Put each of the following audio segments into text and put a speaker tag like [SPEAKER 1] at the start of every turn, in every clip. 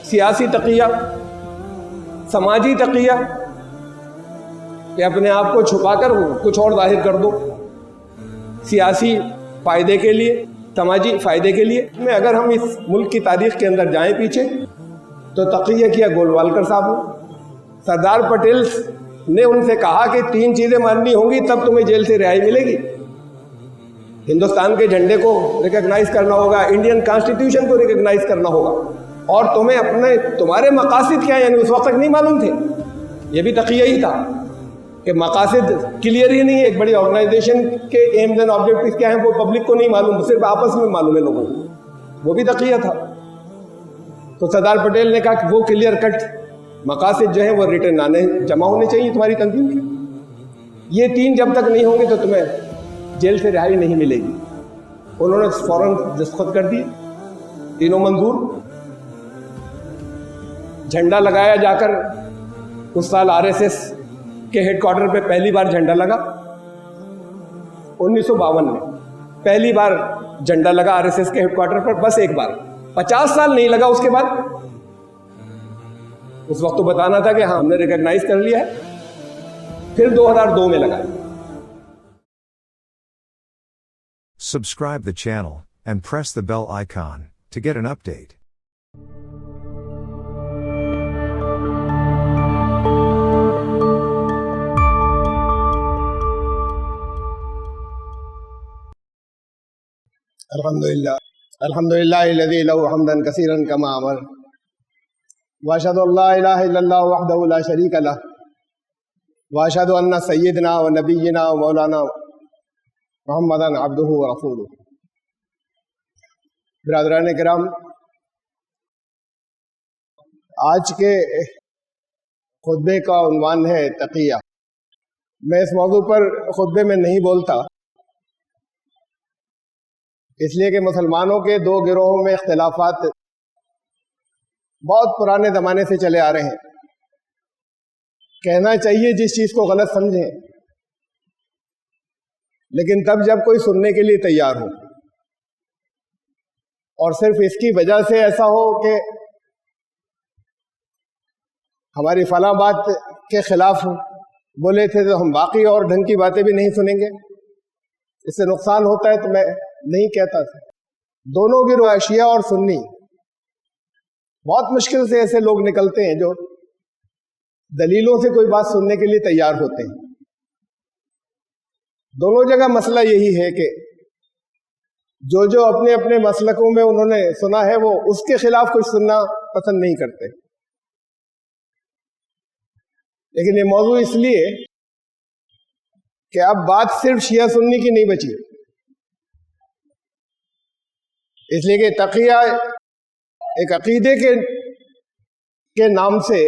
[SPEAKER 1] سیاسی تقیہ، سماجی تقیہ کہ اپنے آپ کو چھپا کر کچھ اور ظاہر کر دو سیاسی فائدے کے لیے، سماجی فائدے کے لیے۔ میں اگر ہم اس ملک کی تاریخ کے اندر جائیں پیچھے تو تقیہ کیا گولوالکر صاحب نے۔ سردار پٹیل نے ان سے کہا کہ 3 چیزیں ماننی ہوں گی تب تمہیں جیل سے رہائی ملے گی، ہندوستان کے جھنڈے کو ریکگنائز کرنا ہوگا، انڈین کانسٹیٹیوشن کو ریکگنائز کرنا ہوگا، اور تمہیں تمہارے مقاصد کیا ہیں، یعنی اس وقت تک نہیں معلوم تھے۔ یہ بھی تقیہ ہی تھا کہ مقاصد کلیئر ہی نہیں ہے، ایک بڑی آرگنائزیشن کے ایمز اینڈ آبجیکٹیوز کیا ہیں وہ پبلک کو نہیں معلوم، صرف آپس میں معلوم ہے لوگوں کو، وہ بھی تقیہ تھا۔ تو سردار پٹیل نے کہا کہ وہ کلیئر کٹ مقاصد جو ہیں وہ ریٹن آنے جمع ہونے چاہیے تمہاری تنظیم کے، یہ 3 جب تک نہیں ہوں گے تو تمہیں جیل سے رہائی نہیں ملے گی۔ انہوں نے فوراً دستخط کر دیے، تینوں منظور۔ جھنڈا لگایا جا کر، اس سال RSS کے ہیڈ کوارٹر پہ پہلی بار جھنڈا لگا، 1952 میں پہلی بار جھنڈا لگا RSS کے ہیڈ کوارٹر پر، بس ایک بار، 50 سال نہیں لگا اس کے بعد۔ اس وقت تو بتانا تھا کہ ہاں ہم نے ریکگنائز کر لیا ہے۔ پھر 2002 میں لگا۔
[SPEAKER 2] Subscribe the channel and press the bell icon to get an update.
[SPEAKER 1] الحمدللہ الذی له حمدا کثیرا کما امر، واشهد ان لا الہ الا اللہ وحدہ لا شریک لہ، واشهد ان سیدنا و نبینا و مولانا محمدا عبدہ و رسولہ۔ برادران کرام، آج کے خطبے کا عنوان ہے تقیہ۔ میں اس موضوع پر خطبے میں نہیں بولتا، اس لیے کہ مسلمانوں کے 2 گروہوں میں اختلافات بہت پرانے زمانے سے چلے آ رہے ہیں۔ کہنا چاہیے جس چیز کو غلط سمجھیں، لیکن تب جب کوئی سننے کے لیے تیار ہو، اور صرف اس کی وجہ سے ایسا ہو کہ ہماری فلاں بات کے خلاف بولے تھے تو ہم باقی اور ڈھنگ کی باتیں بھی نہیں سنیں گے، اس سے نقصان ہوتا ہے، تو میں نہیں کہتا تھا۔ دونوں گروہ شیعہ اور سنی، بہت مشکل سے ایسے لوگ نکلتے ہیں جو دلیلوں سے کوئی بات سننے کے لیے تیار ہوتے ہیں۔ دونوں جگہ مسئلہ یہی ہے کہ جو اپنے اپنے مسلکوں میں انہوں نے سنا ہے وہ اس کے خلاف کچھ سننا پسند نہیں کرتے۔ لیکن یہ موضوع اس لیے کہ اب بات صرف شیعہ سنی کی نہیں بچی، اس لیے کہ تقیہ ایک عقیدے کے نام سے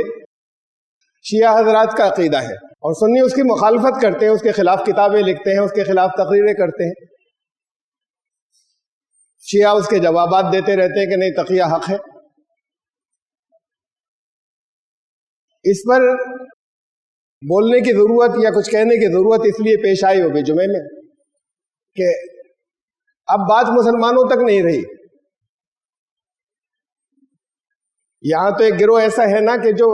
[SPEAKER 1] شیعہ حضرات کا عقیدہ ہے، اور سنی اس کی مخالفت کرتے ہیں، اس کے خلاف کتابیں لکھتے ہیں، اس کے خلاف تقریریں کرتے ہیں۔ شیعہ اس کے جوابات دیتے رہتے ہیں کہ نہیں تقیہ حق ہے۔ اس پر بولنے کی ضرورت یا کچھ کہنے کی ضرورت اس لیے پیش آئی ہوگی جمعے میں کہ اب بات مسلمانوں تک نہیں رہی۔ یہاں تو ایک گروہ ایسا ہے نا کہ جو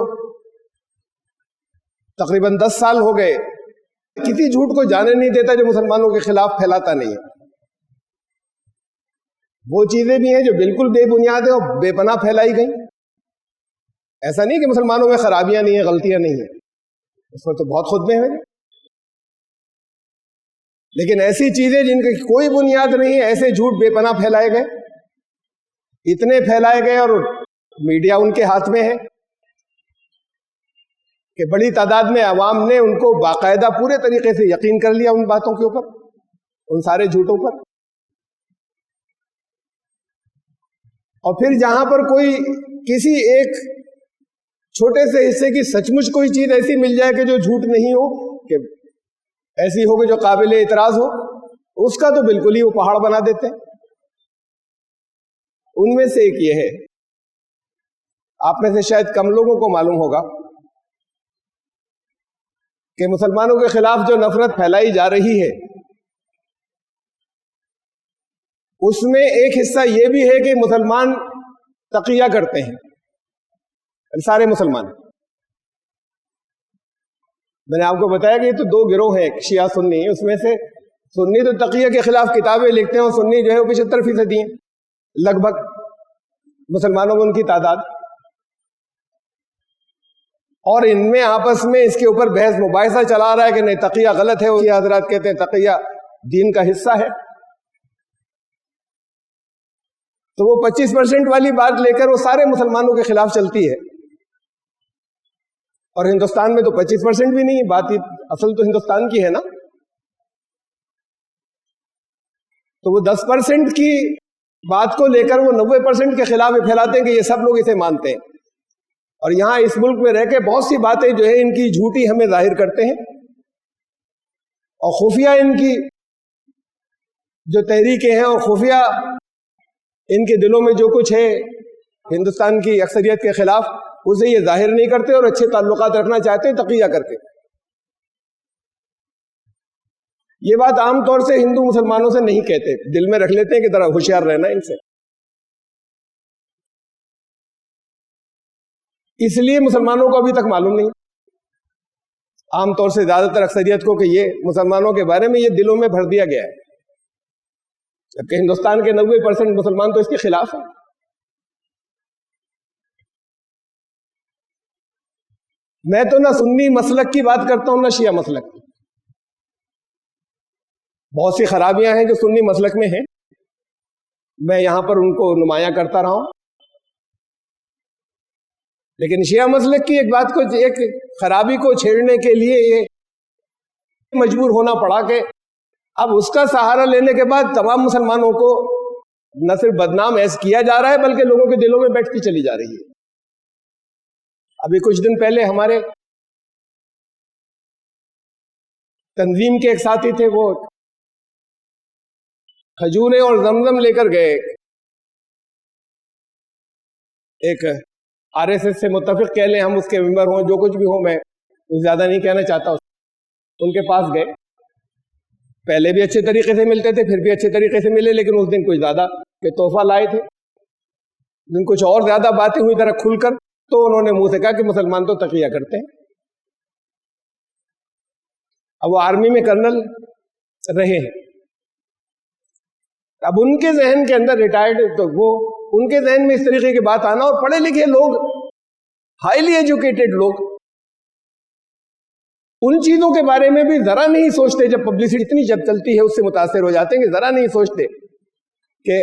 [SPEAKER 1] تقریباً 10 سال ہو گئے کسی جھوٹ کو جانے نہیں دیتا جو مسلمانوں کے خلاف پھیلاتا نہیں ہے۔ وہ چیزیں بھی ہیں جو بالکل بے بنیاد ہیں اور بے پناہ پھیلائی گئیں۔ ایسا نہیں کہ مسلمانوں میں خرابیاں نہیں ہیں، غلطیاں نہیں ہیں، اس میں تو بہت خطبے ہیں، لیکن ایسی چیزیں جن کی کوئی بنیاد نہیں ہے، ایسے جھوٹ بے پناہ پھیلائے گئے، اتنے پھیلائے گئے، اور میڈیا ان کے ہاتھ میں ہے کہ بڑی تعداد میں عوام نے ان کو باقاعدہ پورے طریقے سے یقین کر لیا ان باتوں کے اوپر، ان سارے جھوٹوں پر۔ اور پھر جہاں پر کوئی کسی ایک چھوٹے سے حصے کی سچ مچ کوئی چیز ایسی مل جائے کہ جو جھوٹ نہیں ہو، کہ ایسی ہو کہ جو قابل اعتراض ہو، اس کا تو بالکل ہی وہ پہاڑ بنا دیتے ہیں۔ ان میں سے ایک یہ ہے، آپ میں سے شاید کم لوگوں کو معلوم ہوگا کہ مسلمانوں کے خلاف جو نفرت پھیلائی جا رہی ہے اس میں ایک حصہ یہ بھی ہے کہ مسلمان تقیہ کرتے ہیں، سارے مسلمان. میں نے آپ کو بتایا کہ یہ تو دو گروہ ہیں, شیعہ سنی. اس میں سے سنی تو تقیہ کے خلاف کتابیں لکھتے ہیں, اور سنی جو ہے وہ 75% ہیں لگ بھگ مسلمانوں میں ان کی تعداد. اور ان میں آپس میں اس کے اوپر بحث مباحثہ چلا رہا ہے کہ نہیں تقیہ غلط ہے. یہ حضرات کہتے ہیں تقیہ دین کا حصہ ہے. تو وہ 25% والی بات لے کر وہ سارے مسلمانوں کے خلاف چلتی ہے. اور ہندوستان میں تو 25% بھی نہیں ہے. بات اصل تو ہندوستان کی ہے نا. تو وہ 10% کی بات کو لے کر وہ 90% کے خلاف پھیلاتے ہیں کہ یہ سب لوگ اسے مانتے ہیں. اور یہاں اس ملک میں رہ کے بہت سی باتیں جو ہے ان کی جھوٹی ہمیں ظاہر کرتے ہیں, اور خفیہ ان کی جو تحریکیں ہیں اور خفیہ ان کے دلوں میں جو کچھ ہے ہندوستان کی اکثریت کے خلاف, اسے یہ ظاہر نہیں کرتے اور اچھے تعلقات رکھنا چاہتے ہیں تقیہ کر کے. یہ بات عام طور سے ہندو مسلمانوں سے نہیں کہتے, دل میں رکھ لیتے ہیں کہ ذرا ہوشیار رہنا ان سے. اس لیے مسلمانوں کو ابھی تک معلوم نہیں عام طور سے زیادہ تر اکثریت کو کہ یہ مسلمانوں کے بارے میں یہ دلوں میں بھر دیا گیا ہے, جبکہ ہندوستان کے 90% مسلمان تو اس کے خلاف ہیں. میں تو نہ سنی مسلک کی بات کرتا ہوں نہ شیعہ مسلک کی. بہت سی خرابیاں ہیں جو سنی مسلک میں ہیں, میں یہاں پر ان کو نمایاں کرتا رہا ہوں. لیکن شیعہ مسلک کی ایک بات کو, ایک خرابی کو چھیڑنے کے لیے یہ مجبور ہونا پڑا کہ اب اس کا سہارا لینے کے بعد تمام مسلمانوں کو نہ صرف بدنام ایسا کیا جا رہا ہے بلکہ لوگوں کے دلوں میں بیٹھتی چلی جا رہی ہے. ابھی کچھ دن پہلے ہمارے تنظیم کے ایک ساتھی تھے, وہ کھجوریں اور زمزم لے کر گئے ایک RSS سے متفق کہہ لیں, ہم اس کے ممبر ہوں جو کچھ بھی ہوں, میں کچھ زیادہ نہیں کہنا چاہتا. ان کے پاس گئے, پہلے بھی اچھے طریقے سے ملتے تھے, پھر بھی اچھے طریقے سے ملے, لیکن اس دن کچھ زیادہ کہ تحفہ لائے تھے. اس دن کچھ اور زیادہ باتیں ہوئی طرح کھل کر, تو انہوں نے منہ سے کہا کہ مسلمان تو تقیہ کرتے ہیں. اب وہ آرمی میں کرنل رہے ہیں. اب ان کے ذہن کے اندر ریٹائرڈ, تو وہ ان کے ذہن میں اس طریقے کی بات آنا, اور پڑھے لکھے لوگ, ہائیلی ایجوکیٹڈ لوگ, ان چیزوں کے بارے میں بھی ذرا نہیں سوچتے. جب پبلسٹی اتنی جب چلتی ہے اس سے متاثر ہو جاتے ہیں کہ ذرا نہیں سوچتے کہ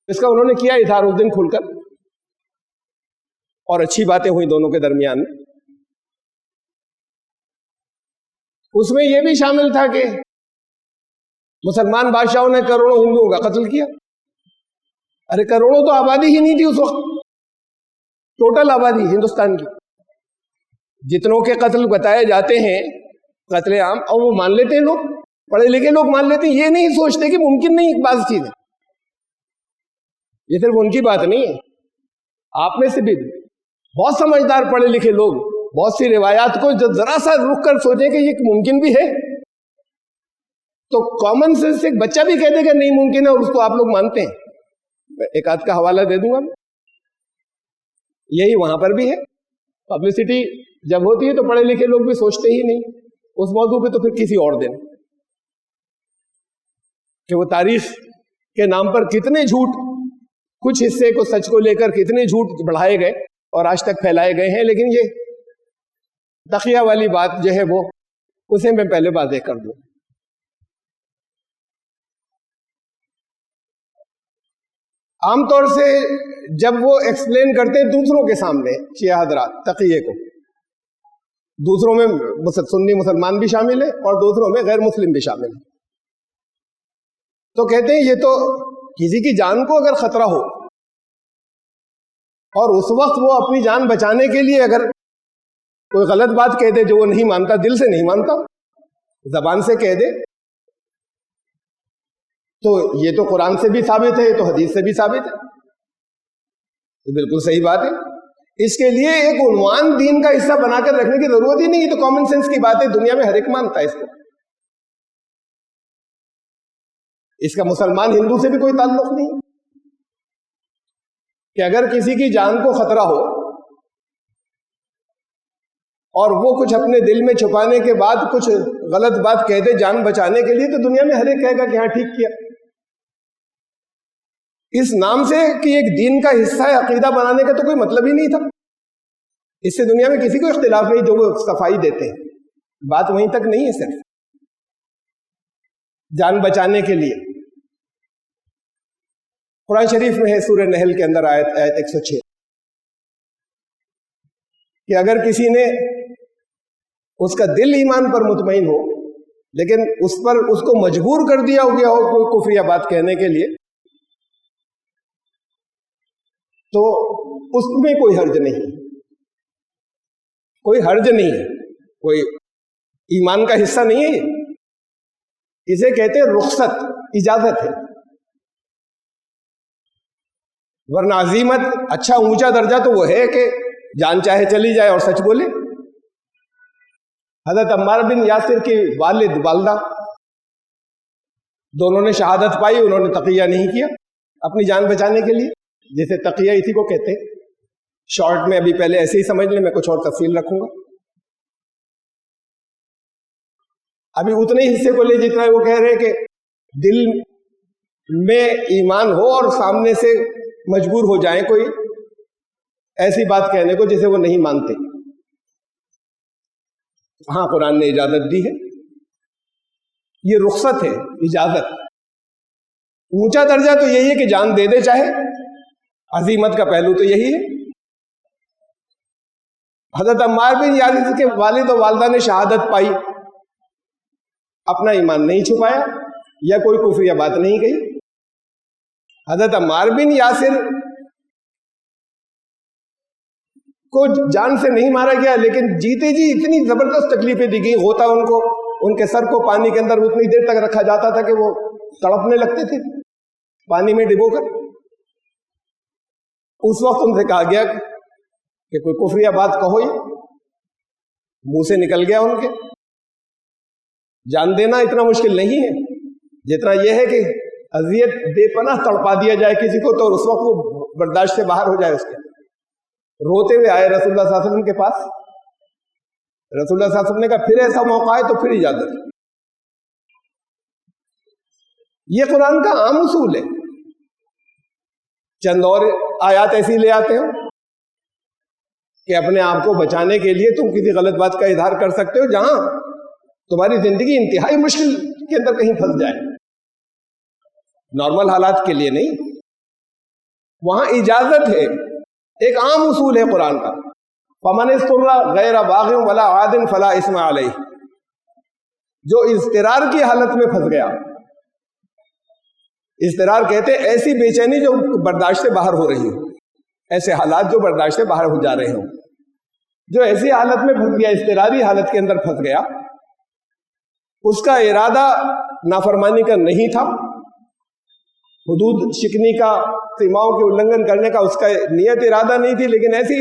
[SPEAKER 1] اس کا انہوں نے کیا اظہار اس دن کھل کر, اور اچھی باتیں ہوئی دونوں کے درمیان میں. اس میں یہ بھی شامل تھا کہ مسلمان بادشاہوں نے کروڑوں ہندوؤں کا قتل کیا. ارے کروڑوں تو آبادی ہی نہیں تھی اس وقت, ٹوٹل آبادی ہندوستان کی جتنوں کے قتل بتائے جاتے ہیں قتل عام, اور وہ مان لیتے ہیں لوگ, پڑھے لکھے لوگ مان لیتے ہیں. یہ نہیں سوچتے کہ ممکن نہیں ایک بعض چیزیں. یہ صرف ان کی بات نہیں ہے, آپ میں سے بھی بہت سمجھدار پڑھے لکھے لوگ بہت سی روایات کو جو ذرا سا رک کر سوچیں کہ یہ ممکن بھی ہے, تو کامن سینس ایک بچہ بھی کہہ دے کہ نہیں ممکن ہے, اور اس کو آپ لوگ مانتے ہیں. ایک آدھ کا حوالہ دے دوں گا. یہی وہاں پر بھی ہے. پبلسٹی جب ہوتی ہے تو پڑھے لکھے لوگ بھی سوچتے ہی نہیں اس موضوع پہ, تو پھر کسی اور دن کہ وہ تاریخ کے نام پر کتنے جھوٹ, کچھ حصے کو سچ کو لے کر کتنے جھوٹ بڑھائے گئے اور آج تک پھیلائے گئے ہیں. لیکن یہ تقیہ والی بات جو ہے وہ اسے میں پہلے واضح کر دوں. عام طور سے جب وہ ایکسپلین کرتے ہیں دوسروں کے سامنے شیعہ حضرات تقیہ کو, دوسروں میں سنی مسلمان بھی شامل ہیں اور دوسروں میں غیر مسلم بھی شامل ہیں, تو کہتے ہیں یہ تو کسی کی جان کو اگر خطرہ ہو اور اس وقت وہ اپنی جان بچانے کے لیے اگر کوئی غلط بات کہہ دے جو وہ نہیں مانتا, دل سے نہیں مانتا, زبان سے کہہ دے, تو یہ تو قرآن سے بھی ثابت ہے, یہ تو حدیث سے بھی ثابت ہے. یہ بالکل صحیح بات ہے. اس کے لیے ایک عنوان دین کا حصہ بنا کر رکھنے کی ضرورت ہی نہیں. یہ تو کامن سینس کی بات ہے, دنیا میں ہر ایک مانتا ہے اس کو. اس کا مسلمان ہندو سے بھی کوئی تعلق نہیں کہ اگر کسی کی جان کو خطرہ ہو اور وہ کچھ اپنے دل میں چھپانے کے بعد کچھ غلط بات کہہ دے جان بچانے کے لیے، تو دنیا میں ہر ایک کہے گا کہ ہاں ٹھیک کیا. اس نام سے کہ ایک دین کا حصہ ہے عقیدہ بنانے کا تو کوئی مطلب ہی نہیں تھا. اس سے دنیا میں کسی کو اختلاف نہیں جو وہ صفائی دیتے ہیں. بات وہیں تک نہیں ہے، صرف جان بچانے کے لیے. قرآن شریف میں ہے سورہ نحل کے اندر آیت 106 کہ اگر کسی نے اس کا دل ایمان پر مطمئن ہو لیکن اس کو مجبور کر دیا ہو گیا ہو کوئی کفریہ بات کہنے کے لیے تو اس میں کوئی حرج نہیں، کوئی حرج نہیں ہے، کوئی ایمان کا حصہ نہیں ہے. اسے کہتے ہیں رخصت، اجازت ہے. ورنہ عزیمت، اچھا اونچا درجہ تو وہ ہے کہ جان چاہے چلی جائے اور سچ بولے. حضرت عمار بن یاسر کی والد والدہ دونوں نے شہادت پائی، انہوں نے تقیہ نہیں کیا اپنی جان بچانے کے لیے، جیسے تقیہ اسی کو کہتے ہیں. شارٹ میں ابھی پہلے ایسے ہی سمجھ لیں، میں کچھ اور تفصیل رکھوں گا. ابھی اتنے ہی حصے کو لے جتنا وہ کہہ رہے کہ دل میں ایمان ہو اور سامنے سے مجبور ہو جائیں کوئی ایسی بات کہنے کو جسے وہ نہیں مانتے. ہاں قرآن نے اجازت دی ہے، یہ رخصت ہے، اجازت. اونچا درجہ تو یہی ہے کہ جان دے دے چاہے، عزیمت کا پہلو تو یہی ہے. حضرت عمار بن یاسر کے والد و والدہ نے شہادت پائی، اپنا ایمان نہیں چھپایا یا کوئی کفریہ بات نہیں کہی. حضرت عمار بن یاسر کو جان سے نہیں مارا گیا لیکن جیتے جی اتنی زبردست تکلیفیں دی گئی، غوطہ ان کے سر کو پانی کے اندر اتنی دیر تک رکھا جاتا تھا کہ وہ تڑپنے لگتے تھے پانی میں ڈبو کر. اس وقت ان سے کہا گیا کہ کوئی کفریہ بات کہو، یہ منہ سے نکل گیا ان کے. جان دینا اتنا مشکل نہیں ہے جتنا یہ ہے کہ اذیت بے پناہ تڑپا دیا جائے کسی کو تو اس وقت وہ برداشت سے باہر ہو جائے اس کے. روتے ہوئے آئے رسول اللہ صلی اللہ علیہ وسلم کے پاس. رسول اللہ صلی اللہ علیہ وسلم نے کہا پھر ایسا موقع ہے تو پھر اجازت. یہ قرآن کا عام اصول ہے. چند اور آیات ایسی لے آتے ہیں کہ اپنے آپ کو بچانے کے لیے تم کسی غلط بات کا اظہار کر سکتے ہو جہاں تمہاری زندگی انتہائی مشکل کے اندر کہیں پھنس جائے، نارمل حالات کے لیے نہیں. وہاں اجازت ہے، ایک عام اصول ہے قرآن کا. فمن اضطر غیر باغ ولا عاد فلا اثم علیہ. جو اضطرار کی حالت میں پھنس گیا، اضطرار کہتے ہیں ایسی بے چینی جو برداشت سے باہر ہو رہی ہو، ایسے حالات جو برداشت سے باہر ہو جا رہے ہوں. جو ایسی حالت میں پھنس گیا، اضطراری حالت کے اندر پھنس گیا، اس کا ارادہ نافرمانی کا نہیں تھا، حدود شکنی کا، سیماؤں کے النگھن کرنے کا اس کا نیت ارادہ نہیں تھی، لیکن ایسی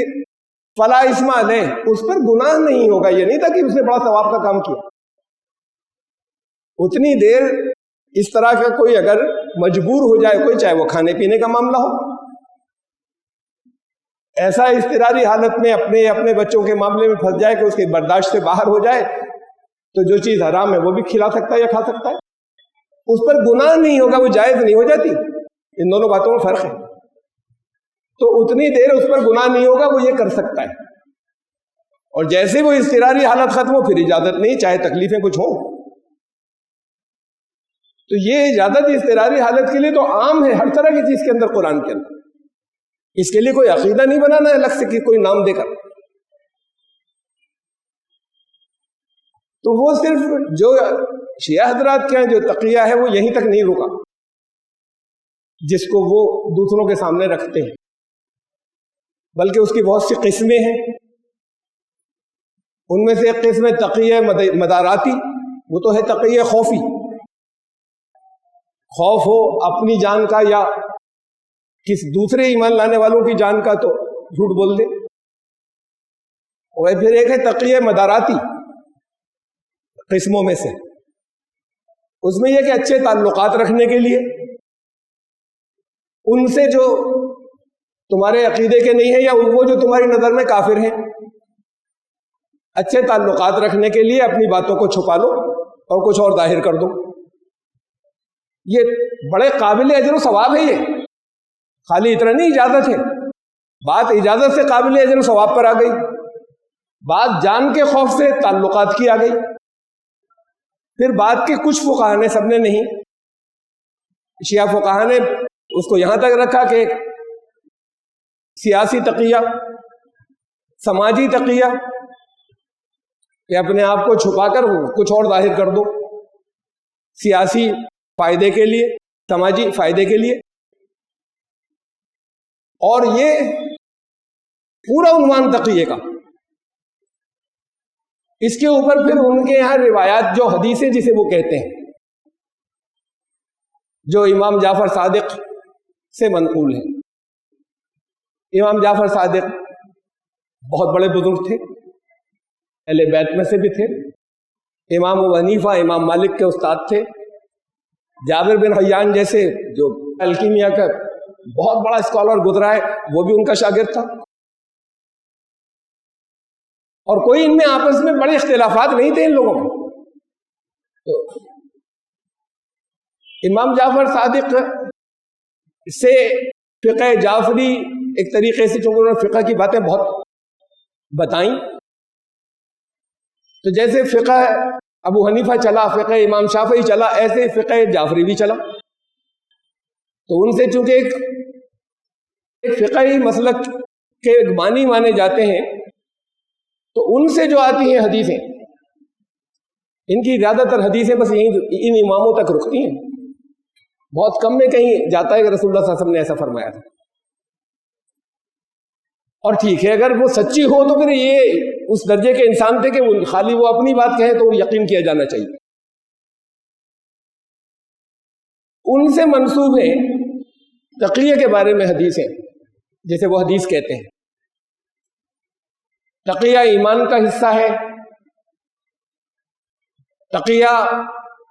[SPEAKER 1] فلا اسم علیہ، اس پر گناہ نہیں ہوگا. یہ نہیں تھا کہ اس نے بڑا ثواب کا کام کیا. اتنی دیر اس طرح کا کوئی اگر مجبور ہو جائے کوئی، چاہے وہ کھانے پینے کا معاملہ ہو، ایسا اضطراری حالت میں اپنے بچوں کے معاملے میں پھنس جائے کہ اس کے برداشت سے باہر ہو جائے، تو جو چیز حرام ہے وہ بھی کھلا سکتا ہے یا کھا سکتا ہے. اس پر گناہ نہیں ہوگا، وہ جائز نہیں ہو جاتی. ان دونوں باتوں میں فرق ہے. تو اتنی دیر اس پر گناہ نہیں ہوگا، وہ یہ کر سکتا ہے. اور جیسے وہ اضطراری حالت ختم ہو پھر اجازت نہیں، چاہے تکلیفیں کچھ ہوں. تو یہ اجازت اضطراری حالت کے لیے تو عام ہے ہر طرح کی چیز کے اندر قرآن کے اندر. اس کے لیے کوئی عقیدہ نہیں بنانا ہے الگ سے کہ کوئی نام دے کر. تو وہ صرف جو شیعہ حضرات کے ہیں جو تقیہ ہے وہ یہیں تک نہیں رکا، جس کو وہ دوسروں کے سامنے رکھتے ہیں، بلکہ اس کی بہت سی قسمیں ہیں. ان میں سے ایک قسم تقیہ مداراتی، وہ تو ہے تقیہ خوفی. خوف ہو اپنی جان کا یا کس دوسرے ایمان لانے والوں کی جان کا تو جھوٹ بول دے. اور پھر ایک ہے تقیہ مداراتی قسموں میں سے. اس میں یہ کہ اچھے تعلقات رکھنے کے لیے ان سے جو تمہارے عقیدے کے نہیں ہیں یا وہ جو تمہاری نظر میں کافر ہیں، اچھے تعلقات رکھنے کے لیے اپنی باتوں کو چھپا لو اور کچھ اور ظاہر کر دو. یہ بڑے قابل اجر و ثواب ہے. یہ خالی اتنا نہیں اجازت ہے، بات اجازت سے قابل اجر و ثواب پر آ گئی، بات جان کے خوف سے تعلقات کی آ گئی. پھر بات کے کچھ فقہا نے، سب نے نہیں، شیعہ فقہا نے اس کو یہاں تک رکھا کہ سیاسی تقیہ، سماجی تقیہ، کہ اپنے آپ کو چھپا کر کچھ اور ظاہر کر دو سیاسی فائدے کے لیے، سماجی فائدے کے لیے. اور یہ پورا عنوان تقیے کا. اس کے اوپر پھر ان کے یہاں روایات جو حدیثیں جسے وہ کہتے ہیں، جو امام جعفر صادق سے منقول ہیں. امام جعفر صادق بہت بڑے بزرگ تھے، اہل بیت میں سے بھی تھے، امام ابو حنیفہ، امام مالک کے استاد تھے. جابر بن حیان جیسے جو الکیمیا کا بہت بڑا اسکالر گزرا ہے، وہ بھی ان کا شاگرد تھا. اور کوئی ان میں آپس میں بڑے اختلافات نہیں تھے ان لوگوں میں. تو امام جعفر صادق سے فقہ جعفری ایک طریقے سے، چونکہ انہوں نے فقہ کی باتیں بہت بتائیں، تو جیسے فقہ ابو حنیفہ چلا، فقہ امام شافعی چلا، ایسے فقہ جعفری بھی چلا. تو ان سے چونکہ ایک فقہی مسلک کے ایک بانی مانے جاتے ہیں، تو ان سے جو آتی ہیں حدیثیں، ان کی زیادہ تر حدیثیں بس یہیں ان اماموں تک رکتی ہیں. بہت کم میں کہیں جاتا ہے کہ رسول اللہ صلی اللہ علیہ وسلم نے ایسا فرمایا تھا. اور ٹھیک ہے، اگر وہ سچی ہو تو پھر یہ اس درجے کے انسان تھے کہ وہ خالی وہ اپنی بات کہیں تو یقین کیا جانا چاہیے. ان سے منسوب ہیں تقیہ کے بارے میں حدیثیں، جیسے وہ حدیث کہتے ہیں تقیہ ایمان کا حصہ ہے. تقیہ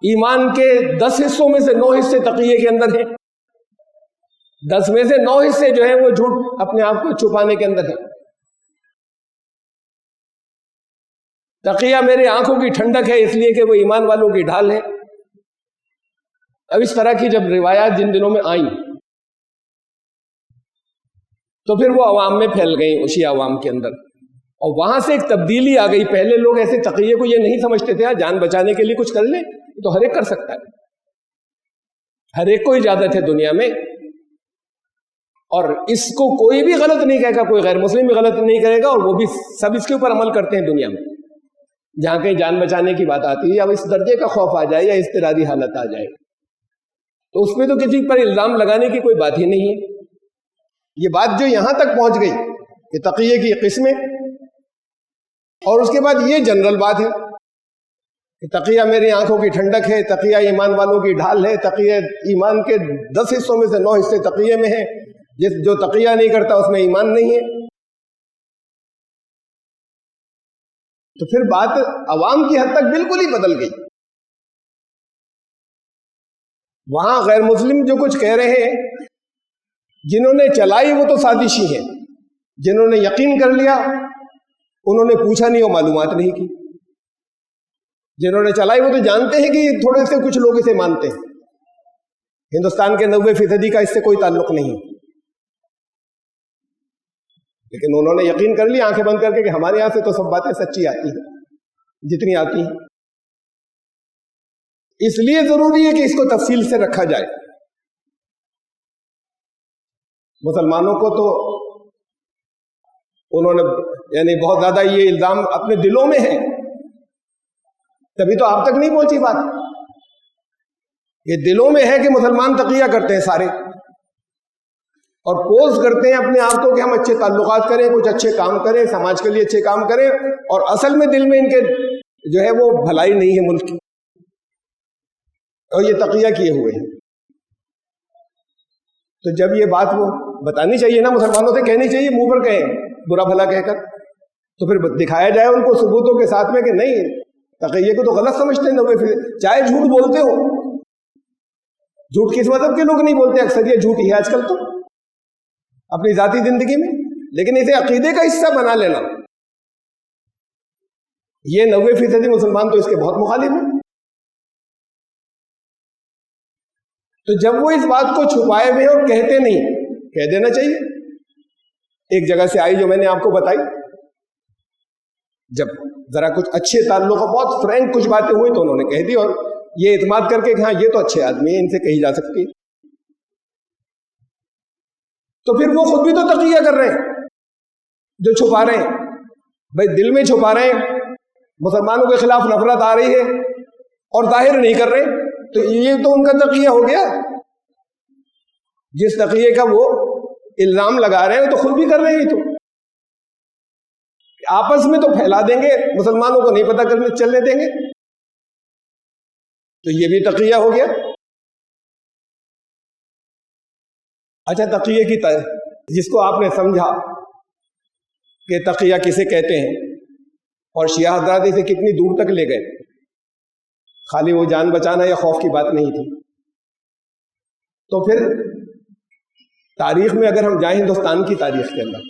[SPEAKER 1] ایمان کے 10 حصوں میں سے 9 حصے تقیہ کے اندر ہیں. 10 میں سے 9 حصے جو ہیں وہ جھوٹ اپنے آپ کو چھپانے کے اندر ہیں. تقیہ میرے آنکھوں کی ٹھنڈک ہے، اس لیے کہ وہ ایمان والوں کی ڈھال ہے. اب اس طرح کی جب روایات جن دنوں میں آئیں تو پھر وہ عوام میں پھیل گئیں، شیعہ عوام کے اندر، اور وہاں سے ایک تبدیلی آ گئی. پہلے لوگ ایسے تقیہ کو یہ نہیں سمجھتے تھے جان بچانے کے لیے کچھ کر لیں تو ہر ایک کر سکتا ہے، ہر ایک کو اجازت ہے دنیا میں، اور اس کو کوئی بھی غلط نہیں کہے گا، کوئی غیر مسلم بھی غلط نہیں کرے گا، اور وہ بھی سب اس کے اوپر عمل کرتے ہیں دنیا میں. جہاں کہیں جان بچانے کی بات آتی ہے یا اس درجے کا خوف آ جائے یا اضطراری حالت آ جائے تو اس میں تو کسی پر الزام لگانے کی کوئی بات ہی نہیں ہے. یہ بات جو یہاں تک پہنچ گئی کہ تقیہ کی قسمیں، اور اس کے بعد یہ جنرل بات ہے کہ تقیہ میری آنکھوں کی ٹھنڈک ہے، تقیہ ایمان والوں کی ڈھال ہے، تقیہ ایمان کے 10 حصوں میں سے 9 حصے تقیہ میں ہیں، جو تقیہ نہیں کرتا اس میں ایمان نہیں ہے. تو پھر بات عوام کی حد تک بالکل ہی بدل گئی. وہاں غیر مسلم جو کچھ کہہ رہے ہیں، جنہوں نے چلائی وہ تو سازشی ہیں، جنہوں نے یقین کر لیا انہوں نے پوچھا نہیں اور معلومات نہیں کی. جنہوں نے چلائی وہ تو جانتے ہیں کہ تھوڑے سے کچھ لوگ اسے مانتے ہیں. ہندوستان کے 90% کا اس سے کوئی تعلق نہیں، لیکن انہوں نے یقین کر لیا آنکھیں بند کر کے کہ ہمارے یہاں سے تو سب باتیں سچی آتی ہیں جتنی آتی ہیں. اس لیے ضروری ہے کہ اس کو تفصیل سے رکھا جائے. مسلمانوں کو تو انہوں نے یعنی بہت زیادہ یہ الزام اپنے دلوں میں ہے، تبھی تو آپ تک نہیں پہنچی بات. یہ دلوں میں ہے کہ مسلمان تقیہ کرتے ہیں سارے، اور پوز کرتے ہیں اپنے آپ کو کہ ہم اچھے تعلقات کریں، کچھ اچھے کام کریں، سماج کے لیے اچھے کام کریں، اور اصل میں دل میں ان کے جو ہے وہ بھلائی نہیں ہے ملک کی، اور یہ تقیہ کیے ہوئے ہیں. تو جب یہ بات وہ بتانی چاہیے نا، مسلمانوں سے کہنی چاہیے، منہ پر کہیں برا بھلا کہہ کر، تو پھر دکھایا جائے ان کو ثبوتوں کے ساتھ میں کہ نہیں تقیہ کو تو غلط سمجھتے ہیں. چاہے جھوٹ بولتے ہو، جھوٹ کس مذہب کے لوگ نہیں بولتے، اکثر یہ جھوٹ ہی ہے آج کل تو اپنی ذاتی زندگی میں، لیکن اسے عقیدے کا حصہ بنا لینا یہ 90% مسلمان تو اس کے بہت مخالف ہیں. تو جب وہ اس بات کو چھپائے ہوئے اور کہتے نہیں, کہہ دینا چاہیے. ایک جگہ سے آئی جو میں نے آپ کو بتائی, جب ذرا کچھ اچھے تعلق بہت فرینک کچھ باتیں ہوئی تو انہوں نے کہہ دی, اور یہ اعتماد کر کے کہ ہاں یہ تو اچھے آدمی ہیں, ان سے کہی جا سکتی ہے. تو پھر وہ خود بھی تو تقیہ کر رہے ہیں جو چھپا رہے ہیں. بھائی دل میں چھپا رہے ہیں, مسلمانوں کے خلاف نفرت آ رہی ہے اور ظاہر نہیں کر رہے, تو یہ تو ان کا تقیہ ہو گیا. جس تقیے کا وہ الزام لگا رہے ہیں تو خود بھی کر رہے ہیں. تو آپس میں تو پھیلا دیں گے, مسلمانوں کو نہیں پتہ کرنے چلنے دیں گے, تو یہ بھی تقیہ ہو گیا. اچھا, تقیے کی جس کو آپ نے سمجھا کہ تقیہ کسے کہتے ہیں, اور شیعہ حضرات اسے کتنی دور تک لے گئے, خالی وہ جان بچانا یا خوف کی بات نہیں تھی. تو پھر تاریخ میں اگر ہم جائیں, ہندوستان کی تاریخ کے اندر,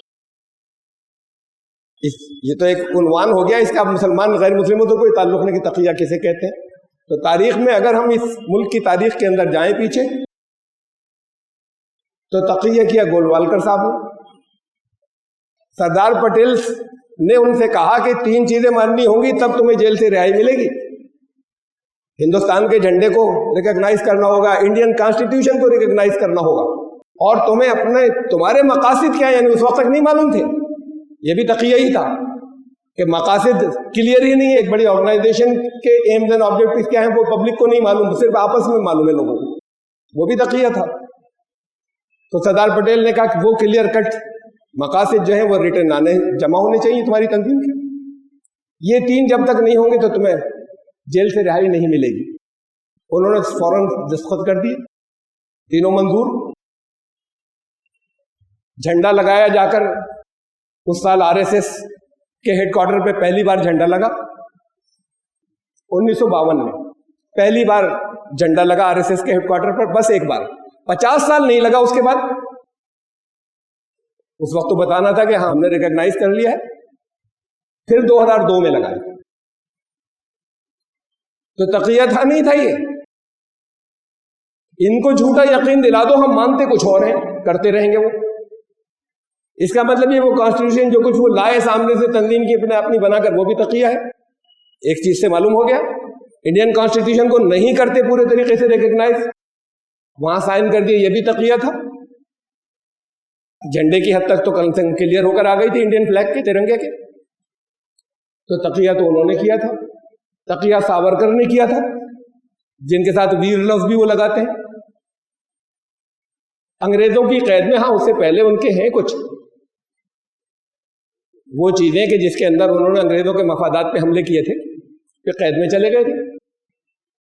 [SPEAKER 1] یہ تو ایک عنوان ہو گیا اس کا, مسلمان غیر مسلموں تو کوئی تعلق نہیں کہ تقیہ کسے کہتے ہیں. تو تاریخ میں اگر ہم اس ملک کی تاریخ کے اندر جائیں پیچھے, تو تقیہ کیا گولوالکر صاحب نے. سردار پٹیل نے ان سے کہا کہ 3 چیزیں ماننی ہوں گی تب تمہیں جیل سے رہائی ملے گی. ہندوستان کے جھنڈے کو ریکگنائز کرنا ہوگا, انڈین کانسٹیٹیوشن کو ریکگنائز کرنا ہوگا, اور تمہیں تمہارے مقاصد کیا ہیں, یعنی اس وقت تک نہیں معلوم تھے. یہ بھی تقیہ ہی تھا کہ مقاصد کلیئر ہی نہیں ہے. ایک بڑی آرگنائزیشن کے ایمز اینڈ آبجیکٹیوز کیا ہیں وہ پبلک کو نہیں معلوم, صرف آپس میں معلوم ہے لوگوں کو. وہ بھی تقیہ تھا. تو سردار پٹیل نے کہا کہ وہ کلیئر کٹ مقاصد جو ہیں وہ ریٹن آنے جمع ہونے چاہیے تمہاری تنظیم کے. یہ 3 جب تک نہیں ہوں گے تو تمہیں جیل سے رہائی نہیں ملے گی. انہوں نے فوراً دستخط کر دیے, 3 منظور. جھنڈا لگایا جا کر, اس سال RSS کے ہیڈ کوارٹر پہ پہلی بار جھنڈا لگا, 1952 میں پہلی بار جھنڈا لگا RSS کے ہیڈ کوارٹر پر, بس ایک بار. 50 سال نہیں لگا اس کے بعد. اس وقت تو بتانا تھا کہ ہاں ہم نے ریکگنائز کر لیا ہے. پھر 2002 میں لگا. تو تقیہ تھا نہیں تھا یہ. ان کو جھوٹا یقین دلا دو, ہم مانتے کچھ اور ہیں, کرتے رہیں گے وہ. اس کا مطلب یہ وہ کانسٹیٹیوشن جو کچھ وہ لائے سامنے سے تنظیم کی اپنی بنا کر, وہ بھی تقیہ ہے. ایک چیز سے معلوم ہو گیا, انڈین کانسٹیٹیوشن کو نہیں کرتے پورے طریقے سے ریکگنائز, وہاں سائن کر دیے, یہ بھی تقیہ تھا. جھنڈے کی حد تک تو کلیئر ہو کر آ گئی تھی انڈین فلیگ کے, ترنگے کے. تو تقیہ تو انہوں نے کیا تھا. تقیہ ساورکر نے کیا تھا, جن کے ساتھ ویر لفظ بھی وہ لگاتے ہیں. انگریزوں کی قید میں, ہاں اس سے پہلے ان کے ہیں کچھ وہ چیزیں کہ جس کے اندر انہوں نے انگریزوں کے مفادات پہ حملے کیے تھے, پھر قید میں چلے گئے تھے.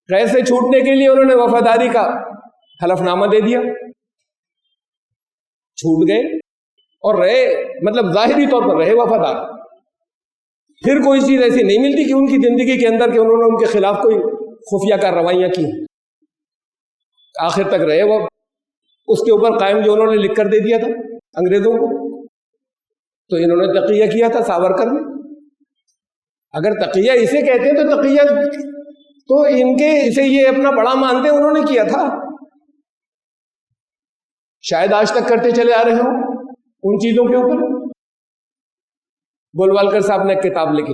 [SPEAKER 1] قید سے چھوٹنے کے لیے انہوں نے وفاداری کا حلف نامہ دے دیا, چھوٹ گئے اور رہے, مطلب ظاہری طور پر رہے وفادار. پھر کوئی چیز ایسی نہیں ملتی کہ ان کی زندگی کے اندر کہ انہوں نے ان کے خلاف کوئی خفیہ کارروائیاں کی, آخر تک رہے وہ اس کے اوپر قائم جو انہوں نے لکھ کر دے دیا تھا انگریزوں کو. تو انہوں نے تقیہ کیا تھا ساورکر نے. اگر تقیہ اسے کہتے ہیں تو تقیہ تو ان کے اسے یہ اپنا بڑا مانتے ہیں, انہوں نے کیا تھا. شاید آج تک کرتے چلے آ رہے ہوں ان چیزوں کے اوپر. گولوالکر صاحب نے ایک کتاب لکھی,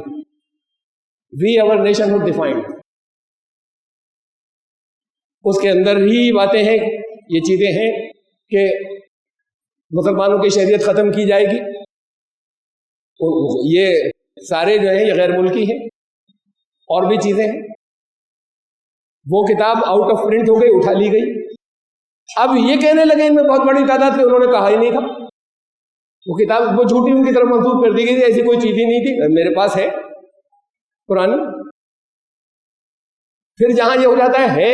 [SPEAKER 1] وی اور نیشن ہوڈ ڈیفائنڈ. اس کے اندر ہی باتیں ہیں, یہ چیزیں ہیں کہ مسلمانوں کی شریعت ختم کی جائے گی. یہ سارے جو ہیں یہ غیر ملکی ہیں, اور بھی چیزیں ہیں. وہ کتاب آؤٹ آف پرنٹ ہو گئی, اٹھا لی گئی. اب یہ کہنے لگے ان میں بہت بڑی تعداد سے انہوں نے کہا ہی نہیں تھا. وہ کتاب وہ جھوٹی ان کی طرف منسوخ کر دی گئی تھی, ایسی کوئی چیز ہی نہیں تھی. میرے پاس ہے پرانی. پھر جہاں یہ ہو جاتا ہے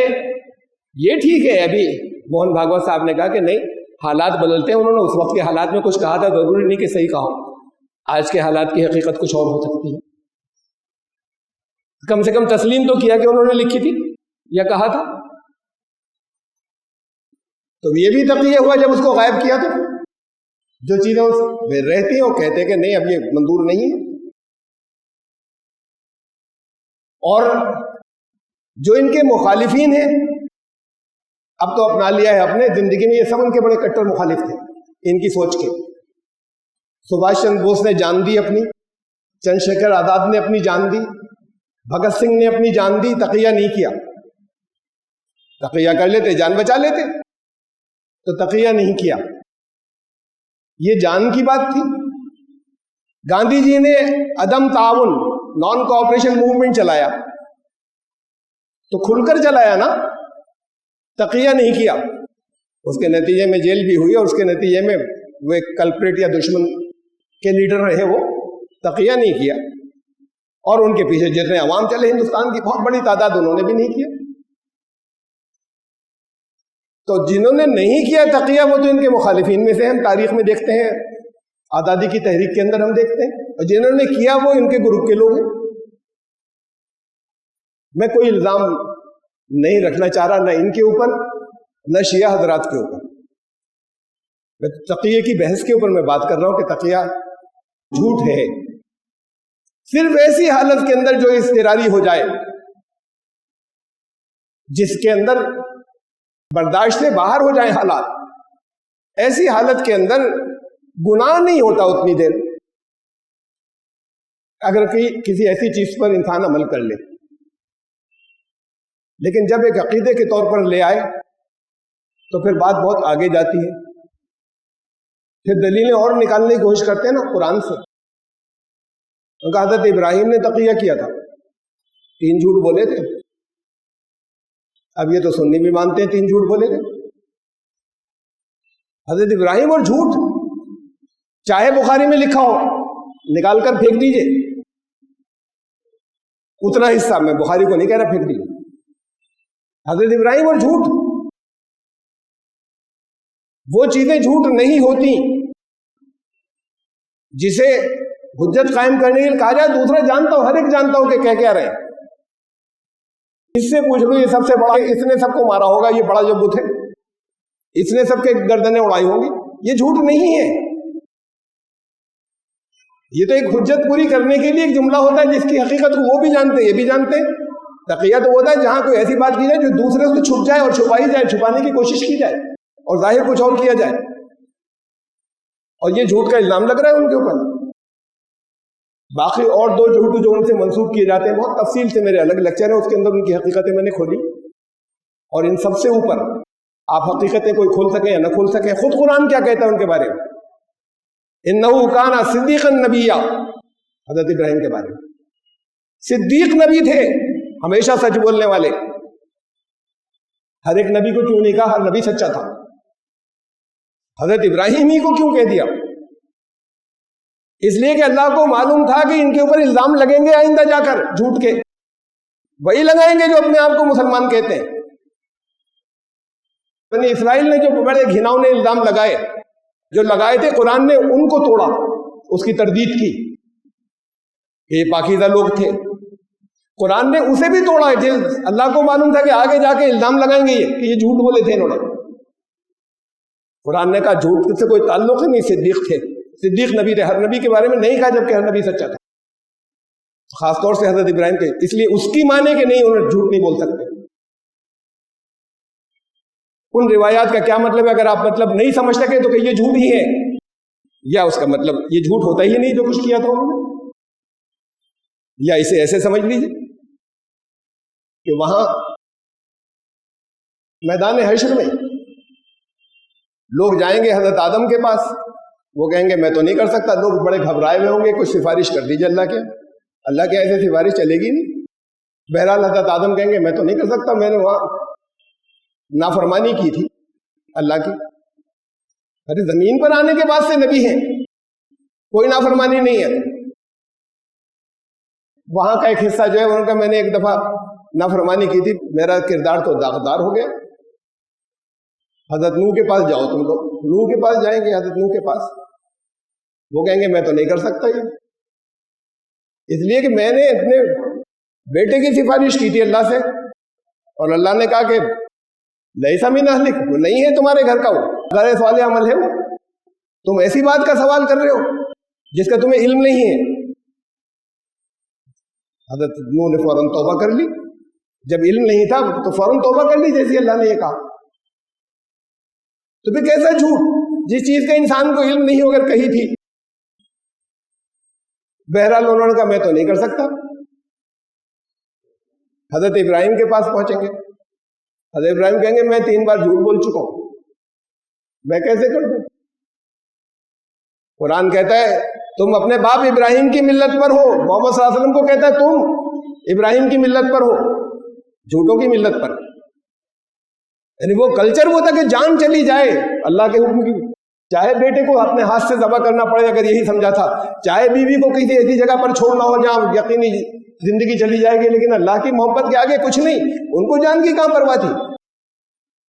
[SPEAKER 1] یہ ٹھیک ہے. ابھی موہن بھاگوت صاحب نے کہا کہ نہیں, حالات بدلتے ہیں. انہوں نے اس وقت کے حالات میں کچھ کہا تھا, ضروری نہیں کہ صحیح کہا. آج کے حالات کی حقیقت کچھ اور ہو سکتی ہے. کم سے کم تسلیم تو کیا کہ انہوں نے لکھی تھی یا کہا تھا. تو یہ بھی تقیہ ہوا جب اس کو غائب کیا. تو جو چیزیں اس میں رہتی ہیں وہ کہتے کہ نہیں اب یہ منظور نہیں ہے. اور جو ان کے مخالفین ہیں اب تو اپنا لیا ہے اپنے زندگی میں، یہ سب ان کے بڑے کٹر مخالف تھے ان کی سوچ کے. سبھاش چندر بوس نے جان دی اپنی، چندر شیکھر آزاد نے اپنی جان دی، بھگت سنگھ نے اپنی جان دی، تقیہ نہیں کیا. تقیہ کر لیتے جان بچا لیتے، تو تقیہ نہیں کیا. یہ جان کی بات تھی. گاندھی جی نے عدم تعاون، نان کوآپریشن موومنٹ چلایا تو کھل کر چلایا نا، تقیہ نہیں کیا. اس کے نتیجے میں جیل بھی ہوئی، اور اس کے نتیجے میں وہ ایک کلپریٹ یا دشمن کے لیڈر رہے، وہ تقیہ نہیں کیا. اور ان کے پیچھے جتنے عوام چلے ہندوستان کی بہت بڑی تعداد، انہوں نے بھی نہیں کیا. تو جنہوں نے نہیں کیا تقیہ وہ تو ان کے مخالفین میں سے ہم تاریخ میں دیکھتے ہیں، آزادی کی تحریک کے اندر ہم دیکھتے ہیں، اور جنہوں نے کیا وہ ان کے گروپ کے لوگ ہیں. میں کوئی الزام نہیں رکھنا چاہ رہا، نہ ان کے اوپر نہ شیعہ حضرات کے اوپر. میں تقیہ کی بحث کے اوپر میں بات کر رہا ہوں کہ تقیہ جھوٹ ہے. صرف ایسی حالت کے اندر جو اضطراری ہو جائے، جس کے اندر برداشت سے باہر ہو جائیں حالات، ایسی حالت کے اندر گناہ نہیں ہوتا اتنی دیر اگر کسی ایسی چیز پر انسان عمل کر لے. لیکن جب ایک عقیدے کے طور پر لے آئے تو پھر بات بہت آگے جاتی ہے. پھر دلیلیں اور نکالنے کی کوشش کرتے ہیں نا قرآن سے. ان کا حضرت ابراہیم نے تقیہ کیا تھا، 3 جھوٹ بولے تھے. اب یہ تو سنی بھی مانتے ہیں 3 جھوٹ بولے تھے. حضرت ابراہیم اور جھوٹ، چاہے بخاری میں لکھا ہو نکال کر پھینک دیجئے. اتنا حصہ میں بخاری کو نہیں کہہ رہا پھینک دیجئے. حضرت ابراہیم اور جھوٹ، وہ چیزیں جھوٹ نہیں ہوتی جسے حجت قائم کرنے کے لیے کہا جائے. دوسرا جانتا ہوں، ہر ایک جانتا ہوں کہ کہہ کیا رہے ہیں. اس سے پوچھ لو یہ سب سے بڑا، اس نے سب کو مارا ہوگا، یہ بڑا جو بت ہے، اس نے سب کے گردنیں اڑائی ہوں گی. یہ جھوٹ نہیں ہے. یہ تو ایک حجت پوری کرنے کے لیے ایک جملہ ہوتا ہے جس کی حقیقت کو وہ بھی جانتے ہیں، یہ بھی جانتے ہیں. تقیہ تو ہوتا ہے جہاں کوئی ایسی بات کی جائے جو دوسرے سے چھپ جائے اور چھپائی جائے، چھپانے کی کوشش کی جائے اور ظاہر کچھ اور کیا جائے. اور یہ جھوٹ کا الزام لگ رہا ہے ان کے اوپر. باقی اور 2 جھوٹ جو ان سے منسوب کیے جاتے ہیں، بہت تفصیل سے میرے الگ لیکچر ہیں، اس کے اندر ان کی حقیقتیں میں نے کھولی. اور ان سب سے اوپر آپ حقیقتیں کوئی کھول سکیں یا نہ کھول سکیں، خود قرآن کیا کہتا ہے ان کے بارے میں؟ انہو کان صدیقا نبیا، حضرت ابراہیم کے بارے میں صدیق نبی تھے، ہمیشہ سچ بولنے والے. ہر ایک نبی کو کیوں نہیں کہا ہر نبی سچا تھا؟ حضرت ابراہیم ہی کو کیوں کہہ دیا؟ اس لیے کہ اللہ کو معلوم تھا کہ ان کے اوپر الزام لگیں گے آئندہ جا کر جھوٹ کے، وہی لگائیں گے جو اپنے آپ کو مسلمان کہتے ہیں. بنی اسرائیل نے جو بڑے گھناؤنے الزام لگائے، جو لگائے تھے، قرآن نے ان کو توڑا، اس کی تردید کی. یہ پاکیزہ لوگ تھے، قرآن نے اسے بھی توڑا. اللہ کو معلوم تھا کہ آگے جا کے الزام لگائیں گے یہ کہ یہ جھوٹ بولے تھے انہوں نے. قرآن نے کہا جھوٹ سے کوئی تعلق ہی نہیں، صدیق تھے، صدیق نبی تھے. ہر نبی کے بارے میں نہیں کہا جبکہ ہر نبی سچا تھا، خاص طور سے حضرت ابراہیم کے. اس لیے اس کی معنی کہ نہیں انہیں جھوٹ نہیں بول سکتے. ان روایات کا کیا مطلب ہے؟ اگر آپ مطلب نہیں سمجھ سکے تو کہ یہ جھوٹ ہی ہے، یا اس کا مطلب یہ جھوٹ ہوتا ہی نہیں جو کچھ کیا تھا انہوں نے، یا اسے ایسے سمجھ لیجیے کہ وہاں میدان حشر میں لوگ جائیں گے حضرت آدم کے پاس، وہ کہیں گے میں تو نہیں کر سکتا. لوگ بڑے گھبرائے ہوئے ہوں گے، کچھ سفارش کر دیجیے اللہ کے. اللہ کے ایسے سفارش چلے گی نہیں. بہرحال حضرت آدم کہیں گے میں تو نہیں کر سکتا، میں نے وہاں نافرمانی کی تھی اللہ کی. ارے زمین پر آنے کے بعد سے نبی ہیں، کوئی نافرمانی نہیں ہے. وہاں کا ایک حصہ جو ہے ان کا، میں نے ایک دفعہ نافرمانی کی تھی، میرا کردار تو داغدار ہو گیا. حضرت نوح کے پاس جاؤ تم لوگ، نوح کے پاس جائیں گے، حضرت نوح کے پاس، وہ کہیں گے میں تو نہیں کر سکتا یہ، اس لیے کہ میں نے اپنے بیٹے کی سفارش کی تھی اللہ سے، اور اللہ نے کہا کہ لیسا من اہلک، وہ نہیں ہے تمہارے گھر کا، وہ غیر صالح عمل ہے، وہ تم ایسی بات کا سوال کر رہے ہو جس کا تمہیں علم نہیں ہے. حضرت نوح نے فوراً توبہ کر لی، جب علم نہیں تھا تو فوراً توبہ کر لی جیسے اللہ نے یہ کہا۔ تو پھر کیسا جھوٹ جس چیز کا انسان کو علم نہیں ہو اگر کہی تھی؟ بہرحال انہوں نے کہا میں تو نہیں کر سکتا۔ حضرت ابراہیم کے پاس پہنچیں گے، حضرت ابراہیم کہیں گے میں 3 بار جھوٹ بول چکا ہوں، میں کیسے کر دوں؟ قرآن کہتا ہے تم اپنے باپ ابراہیم کی ملت پر ہو، محمد صلی اللہ علیہ وسلم کو کہتا ہے تم ابراہیم کی ملت پر ہو، جھوٹوں کی ملت پر۔ یعنی وہ کلچر وہ تھا کہ جان چلی جائے اللہ کے حکم کی، چاہے بیٹے کو اپنے ہاتھ سے ذبح کرنا پڑے اگر یہی سمجھا تھا، چاہے بیوی کو کسی ایسی جگہ پر چھوڑنا ہو جہاں یقینی زندگی چلی جائے گی، لیکن اللہ کی محبت کے آگے کچھ نہیں، ان کو جان کی کہاں پرواہ تھی،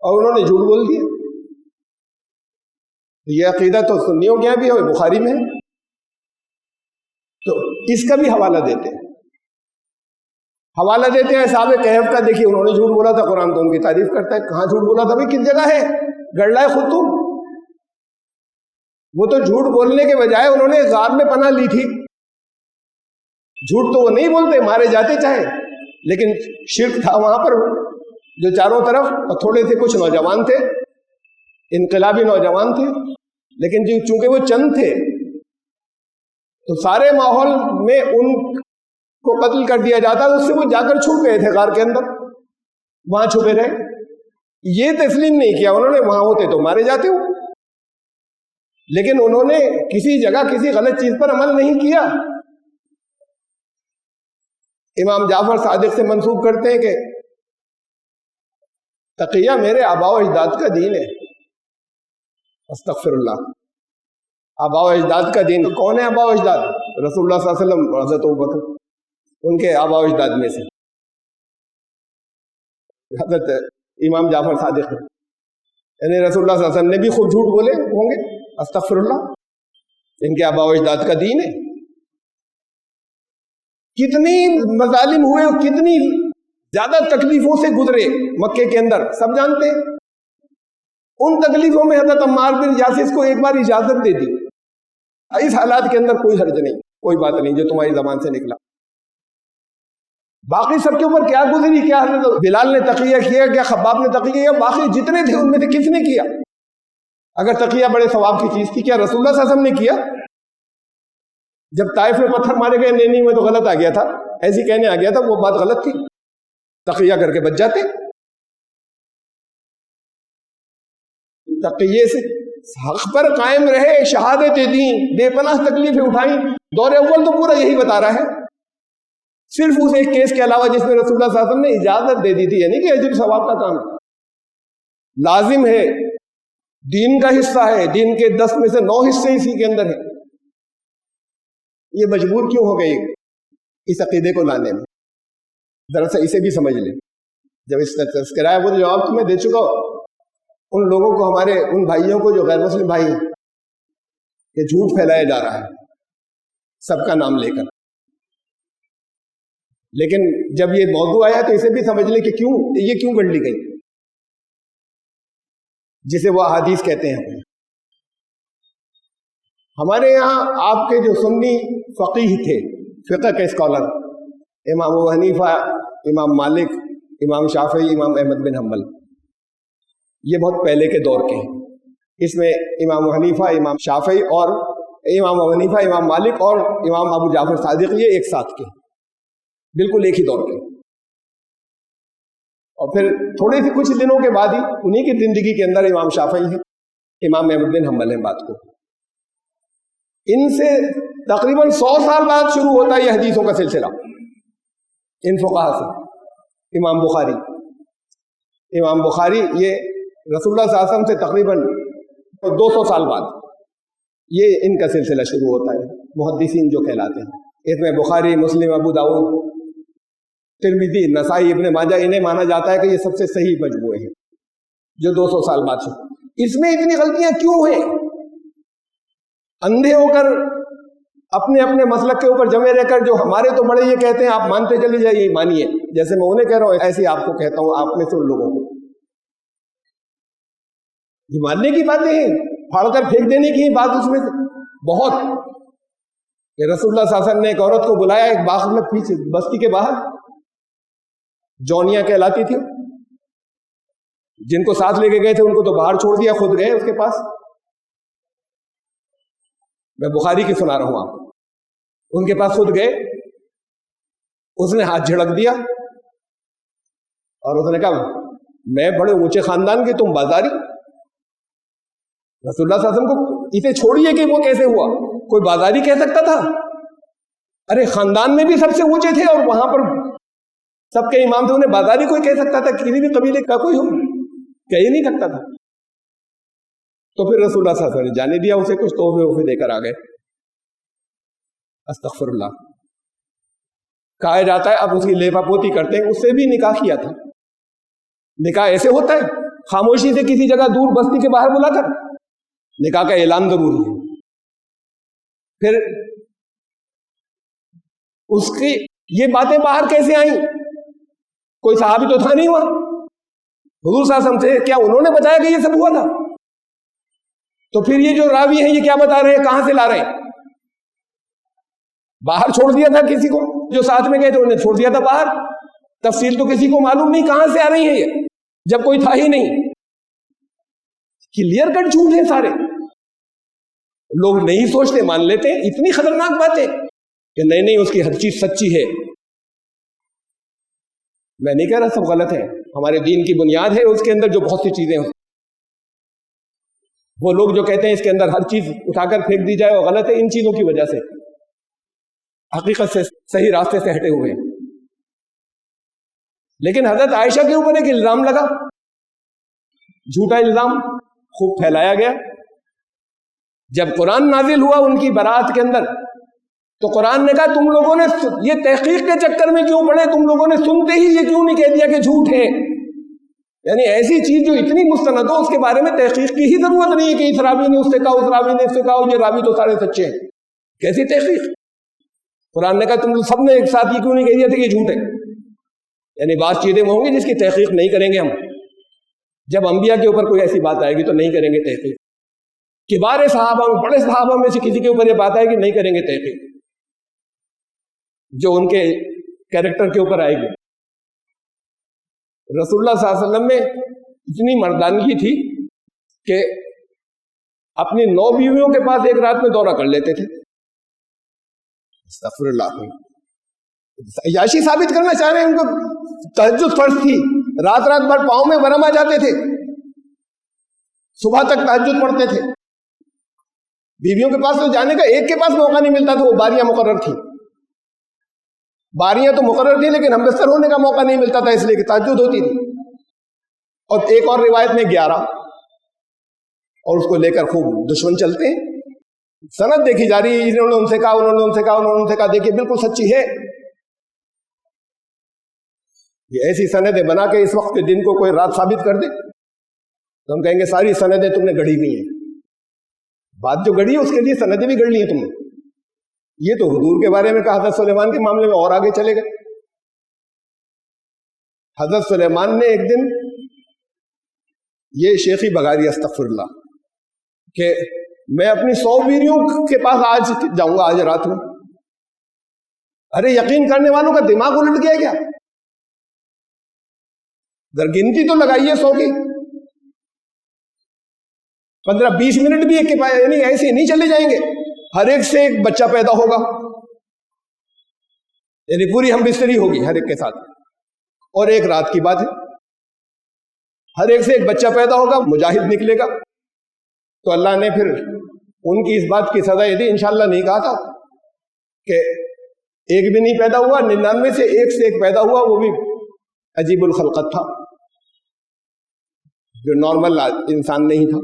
[SPEAKER 1] اور انہوں نے جھوٹ بول دیا۔ یہ عقیدہ تو سنیوں کے یہاں بھی ہے، بخاری میں ہے، تو اس کا بھی حوالہ دیتے ہیں، صحابہ کہف کا دیکھیے انہوں نے جھوٹ بولا تھا، قرآن تو ان کی تعریف کرتا ہے، کہاں جھوٹ بولا تھا بھائی، کس جگہ ہے گڑلائے خود تم؟ وہ تو جھوٹ بولنے کے بجائے انہوں نے غار میں پناہ لی تھی، جھوٹ تو وہ نہیں بولتے، مارے جاتے چاہے، لیکن شرک تھا وہاں پر جو چاروں طرف، اور تھوڑے سے کچھ نوجوان تھے، انقلابی نوجوان تھے، لیکن چونکہ وہ چند تھے تو سارے ماحول میں ان کو قتل کر دیا جاتا، اس سے وہ جا کر چھپ گئے تھے غار کے اندر، وہاں چھپے رہے، یہ تسلیم نہیں کیا انہوں نے، وہاں ہوتے تو مارے جاتے ہو، لیکن انہوں نے کسی جگہ کسی غلط چیز پر عمل نہیں کیا۔ امام جعفر صادق سے منسوب کرتے ہیں کہ تقیہ میرے آباء و اجداد کا دین ہے۔ استغفر اللہ، آباء و اجداد کا دین کون ہے؟ آباء و اجداد رسول اللہ صلی اللہ علیہ وسلم، حضرت ابوبکر، ان کے آباء و اجداد میں سے حضرت امام جعفر صادق، یعنی رسول اللہ صلی اللہ علیہ وسلم نے بھی خوب جھوٹ بولے ہوں گے، استغفر اللہ، ان کے آباء و اجداد کا دین ہے۔ کتنی مظالم ہوئے اور کتنی زیادہ تکلیفوں سے گزرے مکے کے اندر، سب جانتے ہیں۔ ان تکلیفوں میں حضرت عمار بن یاسر کو ایک بار اجازت دے دی، اس حالات کے اندر کوئی حرج نہیں، کوئی بات نہیں جو تمہاری زبان سے نکلا۔ باقی سب کے اوپر کیا گزری، کیا حضرت بلال نے تقیہ کیا، کیا خباب نے تقیہ کیا، باقی جتنے تھے ان میں سے کس نے کیا؟ اگر تقیہ بڑے ثواب کی چیز تھی، کیا رسول اللہ صلی اللہ علیہ وسلم نے کیا؟ جب طائف میں پتھر مارے گئے، نہیں میں تو غلط آ گیا تھا، ایسی کہنے آ گیا تھا، وہ بات غلط تھی، تقیہ کر کے بچ جاتے۔ تقیے سے حق پر قائم رہے، شہادتیں دیں، بے پناہ تکلیفیں اٹھائیں، دور اول تو پورا یہی بتا رہا ہے، صرف اس ایک کیس کے علاوہ جس میں رسول اللہ صلی اللہ علیہ وسلم نے اجازت دے دی تھی، یعنی کہ اجر ثواب کا کام لازم ہے، دین کا حصہ ہے، دین کے 10 میں سے 9 حصے اسی کے اندر ہیں۔ یہ مجبور کیوں ہو گئی اس عقیدے کو لانے میں؟ ذرا سا اسے بھی سمجھ لیں۔ جب اس کا تذکرہ ہے وہ جواب تو میں دے چکا ہوں ان لوگوں کو، ہمارے ان بھائیوں کو جو غیر مسلم بھائی ہیں، کہ جھوٹ پھیلایا جا رہا ہے سب کا نام لے کر، لیکن جب یہ موضوع آیا تو اسے بھی سمجھ لیں کہ یہ کیوں گڑ لی گئی، جسے وہ احادیث کہتے ہیں۔ ہمارے یہاں آپ کے جو سنی فقیہ تھے، فقہ کے اسکالر، امام ابو حنیفہ، امام مالک، امام شافعی، امام احمد بن حنبل، یہ بہت پہلے کے دور کے ہیں۔ اس میں امام ابو حنیفہ، امام شافعی اور امام ابو حنیفہ، امام مالک اور امام ابو جعفر صادق، یہ ایک ساتھ کے، بالکل ایک ہی دور کے۔ اور پھر تھوڑے سے کچھ دنوں کے بعد ہی انہی کی زندگی کے اندر امام شافعی ہیں، امام احمد بن حنبل ہیں۔ بات کو ان سے تقریباً 100 سال بعد شروع ہوتا ہے یہ حدیثوں کا سلسلہ، ان فقہا سے۔ امام بخاری یہ رسول اللہ صلی اللہ علیہ وسلم سے تقریباً 200 سال بعد یہ ان کا سلسلہ شروع ہوتا ہے، محدثین جو کہلاتے ہیں۔ اس میں بخاری، مسلم، ابو داؤد، ترمذی، نسائی، ابن ماجہ، انہیں مانا جاتا ہے کہ یہ سب سے صحیح مجموعے ہیں جو 200 سال بعد شروع۔ اس میں اتنی غلطیاں کیوں ہیں؟ اندھے ہو کر اپنے اپنے مسلک کے اوپر جمے رہ کر جو ہمارے تو بڑے یہ کہتے ہیں آپ مانتے چلے جائیے، مانیے، جیسے میں انہیں کہہ رہا ہوں ایسے آپ کو کہتا ہوں، آپ میں سے ان لوگوں کو یہ ماننے کی باتیں ہیں، پھاڑ کر پھینک دینے کی بات اس میں سے بہت۔ کہ رسول اللہ صلی اللہ علیہ وسلم نے ایک عورت کو بلایا ایک باغ میں پیچھے بستی کے باہر، جونیاں کہلاتی تھی، جن کو ساتھ لے کے گئے تھے ان کو تو باہر چھوڑ دیا، خود گئے اس کے پاس. میں بخاری کی سنا رہا ہوں آپ کو. ان کے پاس خود گئے، اس نے ہاتھ جھڑک دیا اور اس نے کہا میں بڑے اونچے خاندان کی، تم بازاری. رسول اللہ صلی اللہ علیہ وسلم کو اسے چھوڑیے کہ وہ کیسے ہوا، کوئی بازاری کہہ سکتا تھا؟ ارے خاندان میں بھی سب سے اونچے تھے اور وہاں پر سب کے امام تھے، انہیں بازاری کوئی کہہ سکتا تھا؟ کسی بھی قبیلے کا کوئی ہو کہہ ہی نہیں سکتا تھا. تو پھر رسول اللہ صلی اللہ علیہ وسلم نے جانے دیا اسے، کچھ تحفے وحفے دے کر آ گئے. استغفر اللہ. کہا جاتا ہے اب اس کی لیپا پوتی کرتے ہیں، اس سے بھی نکاح کیا تھا. نکاح ایسے ہوتا ہے خاموشی سے کسی جگہ دور بستی کے باہر بلا کر؟ نکاح کا اعلان ضروری ہے. پھر اس کی یہ باتیں باہر کیسے آئیں؟ کوئی صحابی تو تھا نہیں وہاں. حضور صلی اللہ علیہ وسلم سے کیا انہوں نے بتایا کہ یہ سب ہوا تھا؟ تو پھر یہ جو راوی ہیں یہ کیا بتا رہے ہیں، کہاں سے لا رہے ہیں؟ باہر چھوڑ دیا تھا کسی کو، جو ساتھ میں گئے تھے انہیں چھوڑ دیا تھا باہر. تفصیل تو کسی کو معلوم نہیں کہاں سے آ رہی ہے یہ، جب کوئی تھا ہی نہیں. کلیئر کٹ جھوٹ ہے سارے. لوگ نہیں سوچتے، مان لیتے ہیں. اتنی خطرناک باتیں کہ نہیں اس کی ہر چیز سچی ہے. میں نہیں کہہ رہا سب غلط ہے، ہمارے دین کی بنیاد ہے اس کے اندر جو بہت سی چیزیں ہیں. وہ لوگ جو کہتے ہیں اس کے اندر ہر چیز اٹھا کر پھینک دی جائے وہ غلط ہے، ان چیزوں کی وجہ سے حقیقت سے صحیح راستے سے ہٹے ہوئے ہیں. لیکن حضرت عائشہ کے اوپر ایک الزام لگا، جھوٹا الزام خوب پھیلایا گیا. جب قرآن نازل ہوا ان کی برات کے اندر تو قرآن نے کہا تم لوگوں نے یہ تحقیق کے چکر میں کیوں پڑے، تم لوگوں نے سنتے ہی یہ کیوں نہیں کہہ دیا کہ جھوٹ ہے. یعنی ایسی چیز جو اتنی مستند ہو اس کے بارے میں تحقیق کی ہی ضرورت نہیں ہے کہ اس راوی نے اس سے کہا، اس راوی نے اس سے کہا، یہ راوی تو سارے سچے ہیں. کیسی تحقیق؟ قرآن نے کہا تم سب نے ایک ساتھ یہ کیوں نہیں کہہ دیا تھا کہ یہ جھوٹ ہے. یعنی بات چیزیں ہوں گی جس کی تحقیق نہیں کریں گے ہم. جب انبیاء کے اوپر کوئی ایسی بات آئے گی تو نہیں کریں گے تحقیق. کبار صحابہ میں، بڑے صحابہ میں سے کسی کے اوپر یہ بات آئے گی نہیں کریں گے تحقیق، جو ان کے کیریکٹر کے اوپر آئے گی. رسول اللہ صلی اللہ علیہ وسلم میں اتنی مردانگی تھی کہ اپنی 9 بیویوں کے پاس ایک رات میں دورہ کر لیتے تھے. استغفر اللہ. عیاشی ثابت کرنا چاہ رہے ہیں. ان کو تہجد فرض تھی، رات بھر پاؤں میں ورم آ جاتے تھے، صبح تک تہجد پڑھتے تھے. بیویوں کے پاس تو جانے کا ایک کے پاس موقع نہیں ملتا تھا، وہ باریاں مقرر تھی. باریاں تو مقرر تھی لیکن ہم بستر ہونے کا موقع نہیں ملتا تھا، اس لیے کہ تہجد ہوتی تھی. اور ایک اور روایت میں 11 اور اس کو لے کر خوب دشمن چلتے ہیں. سند دیکھی جا رہی ہے، انہوں نے ان سے کہا، انہوں نے ان سے کہا، انہوں نے ان سے کہا. دیکھیے بالکل سچی ہے. یہ ایسی سندیں بنا کے اس وقت کے دن کو کوئی رات ثابت کر دے تو ہم کہیں گے ساری سندیں تم نے گڑھی ہوئی ہیں. بات جو گڑھی ہے اس کے لیے سندیں بھی گڑھ لی ہیں تم نے. یہ تو حضور کے بارے میں کہا، حضرت سلیمان کے معاملے میں اور آگے چلے گئے. حضرت سلیمان نے ایک دن یہ شیخی بغاری استغفر اللہ کہ میں اپنی 100 بیویوں کے پاس آج جاؤں گا آج رات میں. ارے یقین کرنے والوں کا دماغ الٹ گیا کیا؟ گنتی تو لگائیے 100 کی، 15-20 منٹ بھی ایک کے پاس، یعنی ایسے نہیں چلے جائیں گے. ہر ایک سے ایک بچہ پیدا ہوگا، یعنی پوری ہم بستری ہوگی ہر ایک کے ساتھ. اور ایک رات کی بات ہے، ہر ایک سے ایک بچہ پیدا ہوگا، مجاہد نکلے گا. تو اللہ نے پھر ان کی اس بات کی سزا یہ دی. انشاءاللہ نہیں کہا تھا کہ ایک بھی نہیں پیدا ہوا، 99 سے ایک پیدا ہوا، وہ بھی عجیب الخلقت تھا جو نارمل انسان نہیں تھا.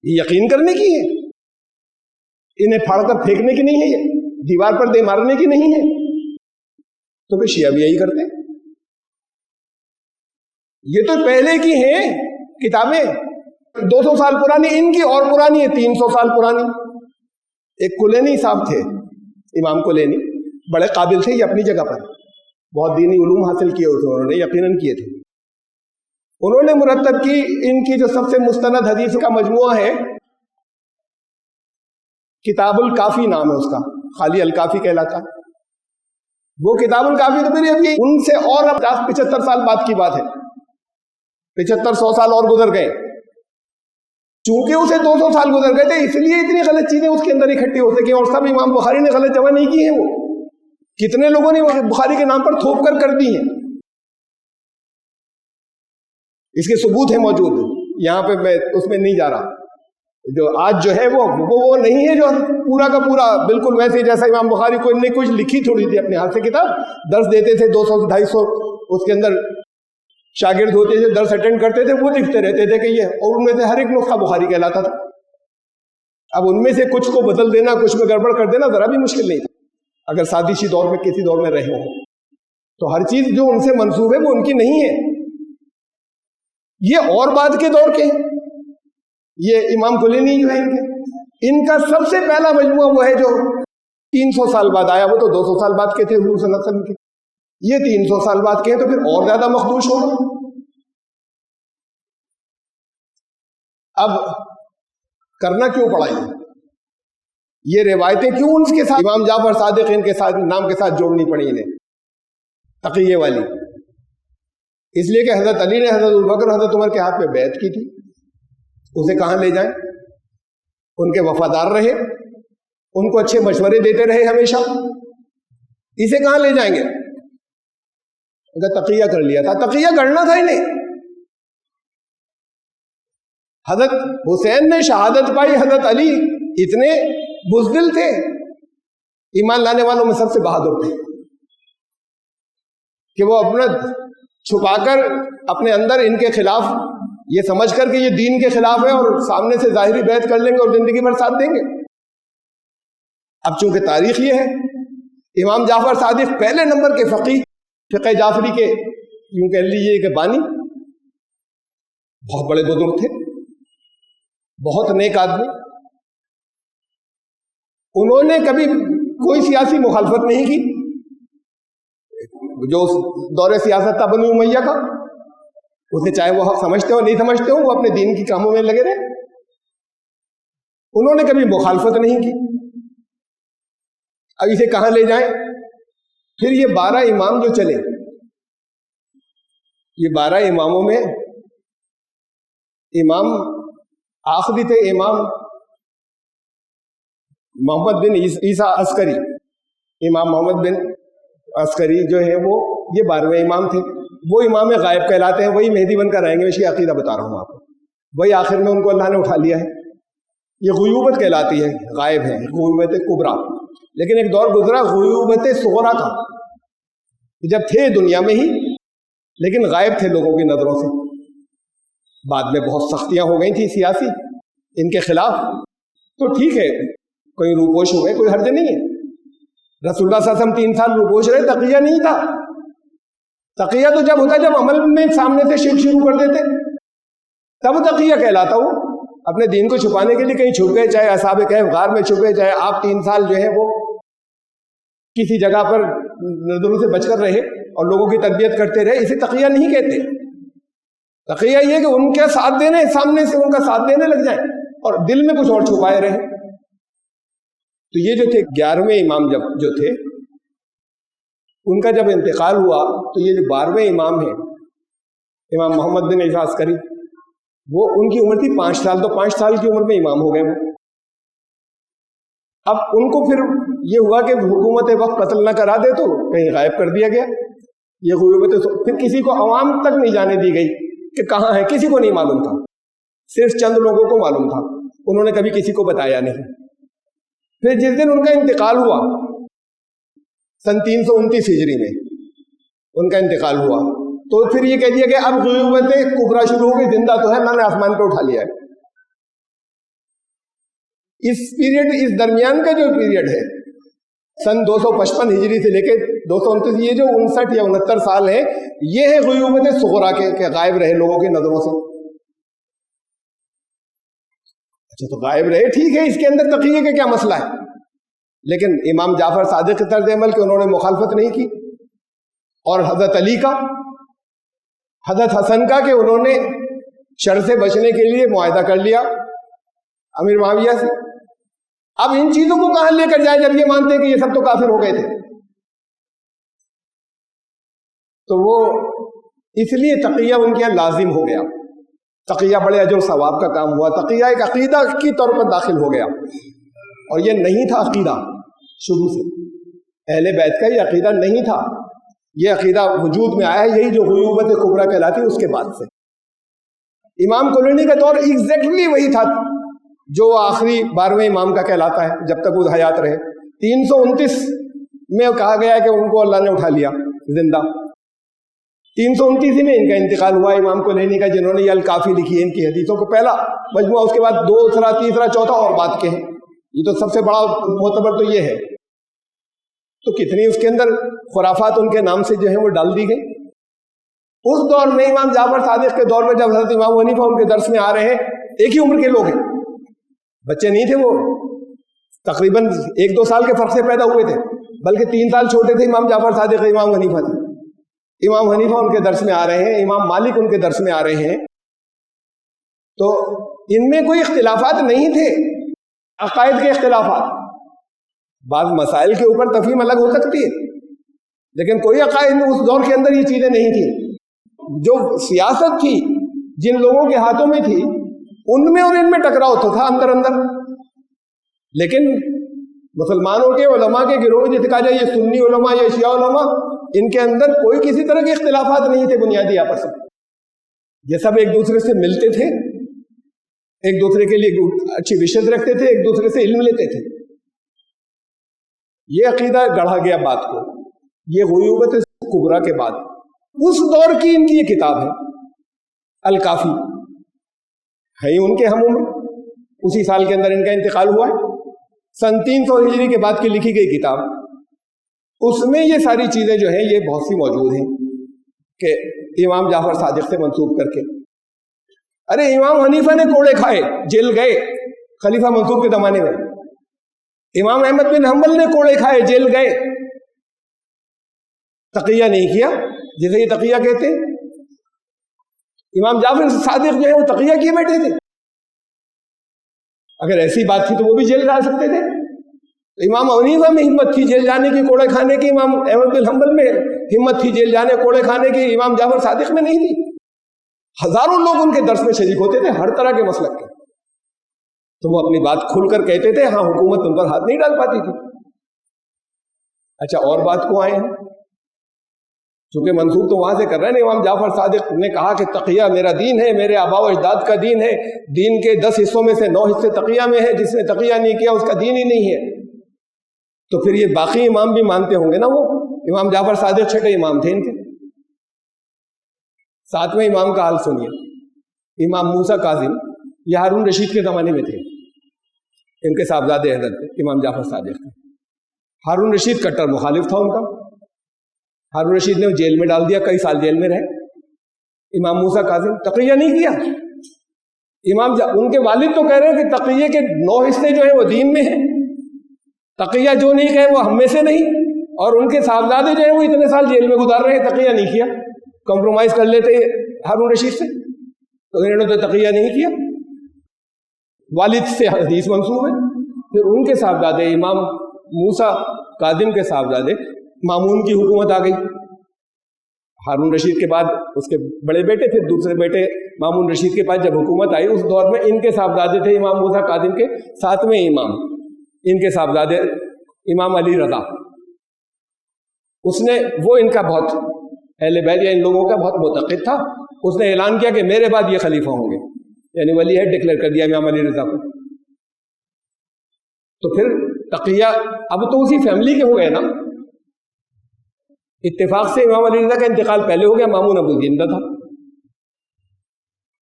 [SPEAKER 1] یہ یقین کرنے کی ہے، انہیں پھاڑ کر پھینکنے کی نہیں ہے، یہ دیوار پر دے مارنے کی نہیں ہے. تو پھر شیعہ بھی یہی کرتے ہیں. یہ تو پہلے کی ہیں کتابیں، 200 سال پرانی، ان کی اور پرانی ہے 300 سال پرانی. ایک کلینی صاحب تھے، امام کلینی، بڑے قابل تھے یہ اپنی جگہ پر، بہت دینی علوم حاصل کیے ہوئے تھے انہوں نے، یقیناً کیے تھے. انہوں نے مرتب کی ان کی جو سب سے مستند حدیث کا مجموعہ ہے کتاب الکافی نام ہے اس کا، خالی الکافی کہلاتا ہے وہ کتاب الکافی۔ تو پھر ابھی ان سے اور 50-75 سال بعد کی بات ہے، 75-100 سال اور گزر گئے، چونکہ اسے 200 سال گزر گئے تھے اس لیے اتنی غلط چیزیں اس کے اندر اکٹھی ہو سکی، اور سب امام بخاری نے غلط جمع نہیں کی ہیں، وہ کتنے لوگوں نے بخاری کے نام پر تھوپ کر دی ہیں، اس کے ثبوت ہیں موجود، یہاں پہ میں اس میں نہیں جا رہا۔ جو آج جو ہے وہ نہیں ہے جو پورا کا پورا بالکل ویسے جیسا امام بخاری کوئی نے کچھ لکھی تھوڑی تھی اپنے ہاتھ سے کتاب، درس دیتے تھے 200-250 اس کے اندر شاگرد ہوتے تھے، درس اٹینڈ کرتے تھے، وہ لکھتے رہتے تھے کہ یہ، اور ان میں سے ہر ایک نسخہ بخاری کہلاتا تھا۔ اب ان میں سے کچھ کو بدل دینا، کچھ میں گڑبڑ کر دینا ذرا بھی مشکل نہیں تھا، اگر سازشی دور میں کسی دور میں رہے ہوں تو ہر چیز جو ان سے منسوب ہے وہ ان کی نہیں ہے۔ یہ اور بعد کے دور کے ہیں، یہ امام کلینی جو ہے ان کا سب سے پہلا مجموعہ وہ ہے جو 300 سال بعد آیا، وہ تو 200 سال بعد کے تھے حضور صلی اللہ علیہ وسلم کے، یہ 300 سال بعد کے ہیں، تو پھر اور زیادہ مخدوش ہوگا۔ اب کرنا کیوں پڑا یہ روایتیں کیوں ان کے ساتھ امام جعفر صادق ان کے ساتھ نام کے ساتھ جوڑنی پڑی انہیں تقیہ والی؟ اس لیے کہ حضرت علی نے حضرت ابوبکر حضرت عمر کے ہاتھ میں بیعت کی تھی، اسے کہاں لے جائیں؟ ان کے وفادار رہے، ان کو اچھے مشورے دیتے رہے ہمیشہ، اسے کہاں لے جائیں گے؟ اگر تقیہ کر لیا تھا، تقیہ کرنا تھا انہیں۔ حضرت حسین نے شہادت پائی، حضرت علی اتنے بزدل تھے، ایمان لانے والوں میں سب سے بہادر تھے کہ وہ اپنا چھپا کر اپنے اندر ان کے خلاف یہ سمجھ کر کہ یہ دین کے خلاف ہے، اور سامنے سے ظاہری بیعت کر لیں گے اور زندگی بھر ساتھ دیں گے۔ اب چونکہ تاریخ یہ ہے، امام جعفر صادق پہلے نمبر کے فقیہ، فقہ جعفری کے یوں کہہ لیجیے کہ بانی، بہت بڑے بزرگ تھے، بہت نیک آدمی، انہوں نے کبھی کوئی سیاسی مخالفت نہیں کی، جو دور سیاست تھا بنی امیہ کا، اسے چاہے وہ حق سمجھتے ہو نہیں سمجھتے ہو، وہ اپنے دین کی کاموں میں لگے رہے، انہوں نے کبھی مخالفت نہیں کی۔ اب اسے کہاں لے جائیں؟ پھر یہ 12 امام جو چلے، یہ 12 اماموں میں امام آخری تھے امام محمد بن عیسیٰ عسکری، امام محمد بن عسکری جو ہے وہ یہ 12ویں امام تھے، وہ امام غائب کہلاتے ہیں، وہی مہدی بن کر آئیں گے، اس کی عقیدہ بتا رہا ہوں آپ کو، وہی آخر میں ان کو اللہ نے اٹھا لیا ہے، یہ غیوبت کہلاتی ہے، غائب ہے، غیوبت کبریٰ۔ لیکن ایک دور گزرا غیوبت صغریٰ کا، جب تھے دنیا میں ہی لیکن غائب تھے لوگوں کی نظروں سے، بعد میں بہت سختیاں ہو گئی تھی سیاسی ان کے خلاف، تو ٹھیک ہے کوئی روپوش ہوئے، کوئی حرج نہیں ہے، رسول اللہ صلی اللہ علیہ وسلم 3 سال روپوش رہے، تقیہ نہیں تھا۔ تقیہ تو جب ہوتا جب عمل میں سامنے سے شرک شروع کر دیتے تب تقیہ کہلاتا، وہ اپنے دین کو چھپانے کے لیے کہیں چھپ گئے، چاہے اصحاب کہف غار میں چھپ گئے، چاہے آپ 3 سال جو ہے وہ کسی جگہ پر نظروں سے بچ کر رہے اور لوگوں کی تربیت کرتے رہے، اسے تقیہ نہیں کہتے۔ تقیہ یہ کہ ان کے ساتھ دینے، سامنے سے ان کا ساتھ دینے لگ جائیں اور دل میں کچھ اور چھپائے رہے۔ تو یہ جو تھے 11ویں امام جو تھے، ان کا جب انتقال ہوا تو یہ جو 12ویں امام ہیں امام محمد بن عیسیٰ عسکری، وہ ان کی عمر تھی 5 سال، تو 5 سال کی عمر میں امام ہو گئے وہ۔ اب ان کو پھر یہ ہوا کہ حکومت وقت قتل نہ کرا دے تو کہیں غائب کر دیا گیا، یہ غیوبت پھر کسی کو عوام تک نہیں جانے دی گئی کہ کہاں ہے، کسی کو نہیں معلوم تھا، صرف چند لوگوں کو معلوم تھا، انہوں نے کبھی کسی کو بتایا نہیں۔ پھر جس دن ان کا انتقال ہوا سن 329 ہجری میں ان کا انتقال ہوا، تو پھر یہ کہہ دیا کہ اب غیوبت کبریٰ شروع ہو گئی، زندہ تو ہے، اللہ نے آسمان پہ اٹھا لیا ہے۔ اس پیریڈ، اس درمیان کا جو پیریڈ ہے سن 255 ہجری سے لے کے 229، یہ جو 59 یا 69 سال ہے، یہ ہے غیوبت صغریٰ کے غائب رہے لوگوں کی نظروں سے۔ اچھا تو غائب رہے، ٹھیک ہے، اس کے اندر تقیہ کا کیا مسئلہ ہے؟ لیکن امام جعفر صادق کے طرز عمل کے انہوں نے مخالفت نہیں کی، اور حضرت علی کا، حضرت حسن کا کہ انہوں نے شر سے بچنے کے لیے معاہدہ کر لیا امیر معاویہ سے، اب ان چیزوں کو کہاں لے کر جائیں جب یہ مانتے ہیں کہ یہ سب تو کافر ہو گئے تھے؟ تو وہ اس لیے تقیہ ان کے یہاں لازم ہو گیا. تقیہ بڑے اجر و ثواب کا کام ہوا. تقیہ ایک عقیدہ کی طور پر داخل ہو گیا, اور یہ نہیں تھا عقیدہ شروع سے. اہل بیت کا یہ عقیدہ نہیں تھا. یہ عقیدہ وجود میں آیا یہی جو غیوبت کبریٰ کہلاتی ہے اس کے بعد سے. امام کلینی کا دور ایگزیکٹلی وہی تھا جو آخری 12ویں امام کا کہلاتا ہے جب تک وہ حیات رہے. 329 میں کہا گیا ہے کہ ان کو اللہ نے اٹھا لیا زندہ. 329 میں ان کا انتقال ہوا امام کلینی کا, جنہوں نے یہ الکافی لکھی ہے ان کی حدیثوں کو پہلا مجموعہ, اس کے بعد دوسرا تیسرا چوتھا اور بعد کے ہیں. یہ تو سب سے بڑا معتبر تو یہ ہے. تو کتنی اس کے اندر خرافات ان کے نام سے جو ہیں وہ ڈال دی گئی. اس دور میں امام جعفر صادق کے دور میں جب حضرت امام حنیفہ ان کے درس میں آ رہے ہیں, ایک ہی عمر کے لوگ ہیں, بچے نہیں تھے وہ, تقریباً 1-2 سال کے فرق سے پیدا ہوئے تھے, بلکہ 3 سال چھوٹے تھے امام جعفر صادق امام حنیفہ تھے. امام حنیفہ ان کے درس میں آ رہے ہیں, امام مالک ان کے درس میں آ رہے ہیں. تو ان میں کوئی اختلافات نہیں تھے, عقائد کے اختلافات. بعض مسائل کے اوپر تفہیم الگ ہو سکتی ہے, لیکن کوئی عقائد میں اس دور کے اندر یہ چیزیں نہیں تھیں. جو سیاست تھی جن لوگوں کے ہاتھوں میں تھی, ان میں اور ان میں ٹکراؤ تو تھا اندر اندر. لیکن مسلمانوں کے علماء کے گروہ جیسے کہا جائے یہ سنی علماء یا شیعہ علماء, ان کے اندر کوئی کسی طرح کے اختلافات نہیں تھے بنیادی آپس میں. یہ سب ایک دوسرے سے ملتے تھے, ایک دوسرے کے لیے اچھی وشت رکھتے تھے, ایک دوسرے سے علم لیتے تھے. یہ عقیدہ گڑھا گیا بات کو. یہ غیوبت کبریٰ کے بعد اس دور کی ان کی یہ کتاب ہے الکافی, ہے ان کے ہم عمر, اسی سال کے اندر ان کا انتقال ہوا ہے. سن 300 ہجری کے بعد کی لکھی گئی کتاب, اس میں یہ ساری چیزیں جو ہیں یہ بہت سی موجود ہیں کہ امام جعفر صادق سے منسوب کر کے. ارے امام حنیفہ نے کوڑے کھائے, جیل گئے خلیفہ منصور کے زمانے میں. امام احمد بن حنبل نے کوڑے کھائے, جیل گئے. تقیہ نہیں کیا جسے یہ تقیہ کہتے ہیں. امام جعفر صادق جو ہے وہ تقیہ کیے بیٹھے تھے. اگر ایسی بات تھی تو وہ بھی جیل جا سکتے تھے. امام حنیفہ میں ہمت تھی جیل جانے کی, کوڑے کھانے کی. امام احمد بن حنبل میں ہمت تھی جیل جانے کوڑے کھانے کی, امام جعفر صادق میں نہیں تھی. ہزاروں لوگ ان کے درس میں شریک ہوتے تھے ہر طرح کے مسلک کے. تو وہ اپنی بات کھل کر کہتے تھے. ہاں, حکومت ان پر ہاتھ نہیں ڈال پاتی تھی. اچھا, اور بات کو آئے ہیں, چونکہ منسوب تو وہاں سے کر رہے ہیں. امام جعفر صادق نے کہا کہ تقیہ میرا دین ہے, میرے آباء و اجداد کا دین ہے. دین کے 10 حصوں میں سے 9 حصے تقیہ میں ہے. جس نے تقیہ نہیں کیا اس کا دین ہی نہیں ہے. تو پھر یہ باقی امام بھی مانتے ہوں گے نا. وہ امام جعفر صادق چھٹے امام تھے ان کے. 7ویں امام کا حال سنیے. امام موسیٰ کاظم یہ ہارون رشید کے زمانے میں تھے. ان کے صاحبزادے حضرت امام جعفر صادق تھے. ہارون رشید کٹر مخالف تھا ان کا. ہارون رشید نے جیل میں ڈال دیا, کئی سال جیل میں رہے. امام موسیٰ کاظم تقیہ نہیں کیا. ان کے والد تو کہہ رہے ہیں کہ تقیہ کے 9 حصے جو ہیں وہ دین میں ہیں, تقیہ جو نہیں کہے وہ ہم میں سے نہیں. اور ان کے صاحبزادے جو ہیں وہ اتنے سال جیل میں گزار رہے ہیں, تقیہ نہیں کیا. کمپرومائز کر لیتے ہارون رشید سے, تو انہوں نے تو تقیہ نہیں کیا. والد سے حدیث منسوب ہے. پھر ان کے صاحبزادے امام موسیٰ کاظم کے صاحبزادے مامون کی حکومت آ گئی. ہارون رشید کے بعد اس کے بڑے بیٹے, پھر دوسرے بیٹے مامون رشید کے پاس جب حکومت آئی, اس دور میں ان کے صاحبزادے تھے امام موسیٰ کاظم کے 7ویں امام. ان کے صاحبزادے امام علی رضا, اس نے وہ ان کا بہت اہل بیت یا ان لوگوں کا بہت معتقد تھا. اس نے اعلان کیا کہ میرے بعد یہ خلیفہ ہوں گے, یعنی ولی عہد ڈکلیئر کر دیا امام علی رضا کو. تو پھر تقیہ اب تو اسی فیملی کے ہو گئے نا. اتفاق سے امام علی رضا کا انتقال پہلے ہو گیا, مامون ابو زندہ تھا,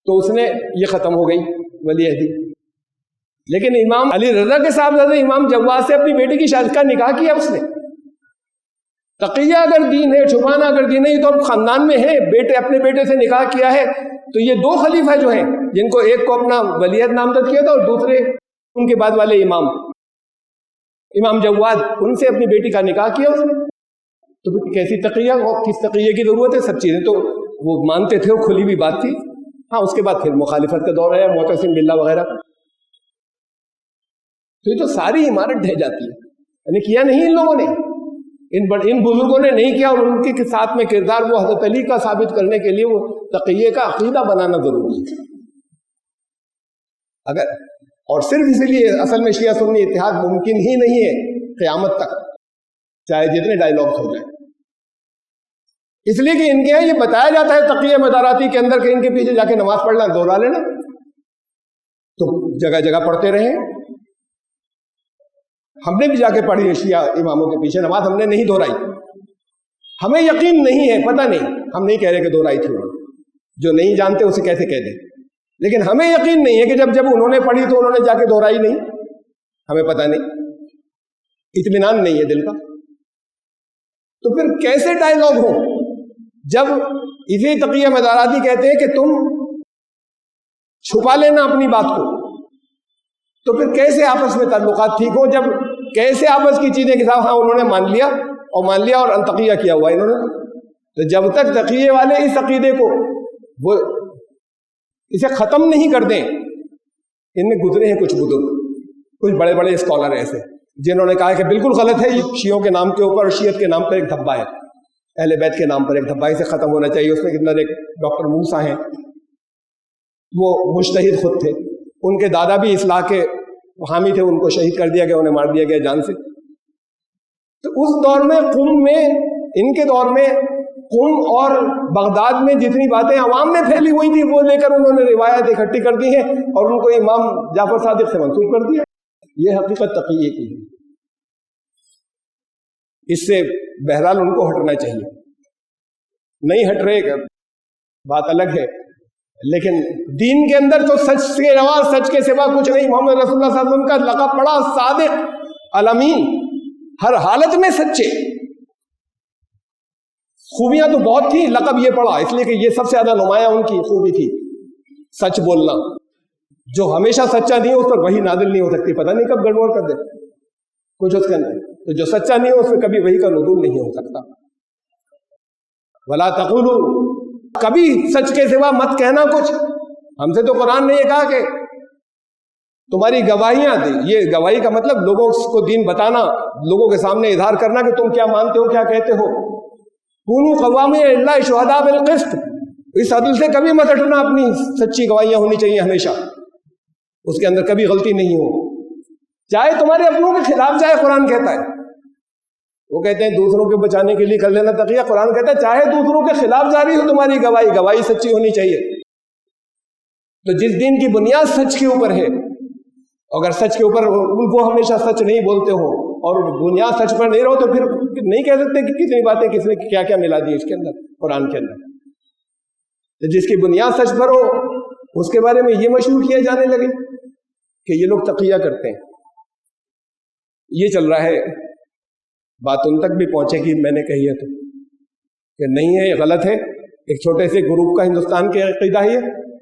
[SPEAKER 1] تو اس نے یہ ختم ہو گئی ولی عہدی. لیکن امام علی رضا کے صاحبزادے امام جواد سے اپنی بیٹی کی شادی کا نکاح کیا اس نے. تقیہ اگر دین ہے, چھپانا اگر دین ہے, یہ تو اب خاندان میں ہے. بیٹے اپنے بیٹے سے نکاح کیا ہے, تو یہ 2 خلیفہ جو ہیں جن کو ایک کو اپنا ولی عہد نامزد کیا تھا اور دوسرے ان کے بعد والے امام جواد, ان سے اپنی بیٹی کا نکاح کیا اس نے. تو کیسی تقیہ, کس تقیہ کی ضرورت ہے؟ سب چیزیں تو وہ مانتے تھے, وہ کھلی ہوئی بات تھی. ہاں, اس کے بعد پھر مخالفت کا دور آیا, معتصم باللہ وغیرہ. تو یہ تو ساری عمارت ڈھہ جاتی ہے. یعنی کیا نہیں ان لوگوں نے, ان بزرگوں نے نہیں کیا, اور ان کے ساتھ میں کردار وہ حضرت علی کا ثابت کرنے کے لیے وہ تقیے کا عقیدہ بنانا ضروری ہے. اگر اور صرف اسی لیے اصل میں شیعہ سنی اتحاد ممکن ہی نہیں ہے قیامت تک, چاہے جتنے ڈائیلاگز ہو جائیں, اس لیے کہ ان کے یہاں یہ بتایا جاتا ہے تقیہ مداراتی کے اندر کہ ان کے پیچھے جا کے نماز پڑھنا, دوہرا لینا, تو جگہ جگہ پڑھتے رہے. ہم نے بھی جا کے پڑھی ہے شیعہ اماموں کے پیچھے نماز, ہم نے نہیں دہرائی. ہمیں یقین نہیں ہے, پتہ نہیں, ہم نہیں کہہ رہے کہ دہرائی تھی, جو نہیں جانتے اسے کیسے کہہ دیں, لیکن ہمیں یقین نہیں ہے کہ جب انہوں نے پڑھی تو انہوں نے جا کے دہرائی نہیں. ہمیں پتہ نہیں, اطمینان نہیں ہے دل کا. تو پھر کیسے ڈائیلاگ ہو جب اسی تقیہ مداراتی کہتے ہیں کہ تم چھپا لینا اپنی بات کو, تو پھر کیسے آپس میں تعلقات ٹھیک ہو, جب کیسے آپس کی چیزیں کے ساتھ, ہاں انہوں نے مان لیا اور تقیہ کیا ہوا انہوں نے. تو جب تک تقیہ والے اس عقیدے کو وہ اسے ختم نہیں کر دیں, ان میں گزرے ہیں کچھ بزرگ, کچھ بڑے بڑے اسکالر ایسے جنہوں نے کہا کہ بالکل غلط ہے, یہ شیعوں کے نام کے اوپر اور شیعت کے نام پر ایک دھبا ہے, اہل بیت کے نام پر ایک دھبا, اسے ختم ہونا چاہیے. اس میں کتنا ایک ڈاکٹر موسیٰ ہیں, وہ مجتہد خود تھے, ان کے دادا بھی اصلاح کے حامی تھے, ان کو شہید کر دیا گیا, انہیں مار دیا گیا جان سے. تو اس دور میں قم میں, ان کے دور میں قم اور بغداد میں جتنی باتیں عوام میں پھیلی ہوئی تھی وہ لے کر انہوں نے روایت اکٹھی کر دی ہیں اور ان کو امام جعفر صادق سے منسوب کر دیا. یہ حقیقت تقیہ کی ہے. اس سے بہرحال ان کو ہٹنا چاہیے. نہیں ہٹ رہے بات الگ ہے, لیکن دین کے اندر تو سچ کے علاوہ, سچ کے سوا کچھ نہیں. محمد رسول اللہ صلی اللہ علیہ وسلم کا لقب پڑا صادق الامین, ہر حالت میں سچے. خوبیاں تو بہت تھی, لقب یہ پڑا اس لیے کہ یہ سب سے زیادہ نمایاں ان کی خوبی تھی, سچ بولنا. جو ہمیشہ سچا نہیں ہو اس پر وحی نازل نہیں ہو سکتی, پتہ نہیں کب گڑبڑ کر دے کچھ اس کے اندر. تو جو سچا نہیں ہو اس میں کبھی وحی کا نزول نہیں ہو سکتا. ولا تقولوا, کبھی سچ کے سوا مت کہنا کچھ. ہم سے تو قرآن نے یہ کہا کہ تمہاری گواہیاں دی. یہ گواہی کا مطلب لوگوں کو دین بتانا, لوگوں کے سامنے اظہار کرنا کہ تم کیا مانتے ہو, کیا کہتے ہو. کونوا قوامین للہ شہداء بالقسط, اس عدل سے کبھی مت ہٹنا. اپنی سچی گواہیاں ہونی چاہیے ہمیشہ, اس کے اندر کبھی غلطی نہیں ہو, چاہے تمہارے اپنوں کے خلاف. چاہے قرآن کہتا ہے, وہ کہتے ہیں دوسروں کے بچانے کے لیے کر لینا تقیہ, قرآن کہتا ہے چاہے دوسروں کے خلاف جاری ہو تمہاری گواہی, گواہی سچی ہونی چاہیے. تو جس دین کی بنیاد سچ کے اوپر ہے, اگر سچ کے اوپر وہ ہمیشہ سچ نہیں بولتے ہو اور بنیاد سچ پر نہیں رہو, تو پھر نہیں کہہ سکتے کہ کتنی باتیں کس نے کیا کیا ملا دی اس کے اندر, قرآن کے اندر. تو جس کی بنیاد سچ پر ہو اس کے بارے میں یہ مشہور کیا جانے لگے کہ یہ لوگ تقیہ کرتے ہیں. یہ چل رہا ہے. بات ان تک بھی پہنچے گی, میں نے کہی ہے تو کہ نہیں ہے, یہ غلط ہے. ایک چھوٹے سے گروپ کا ہندوستان کے عقیدہ ہے,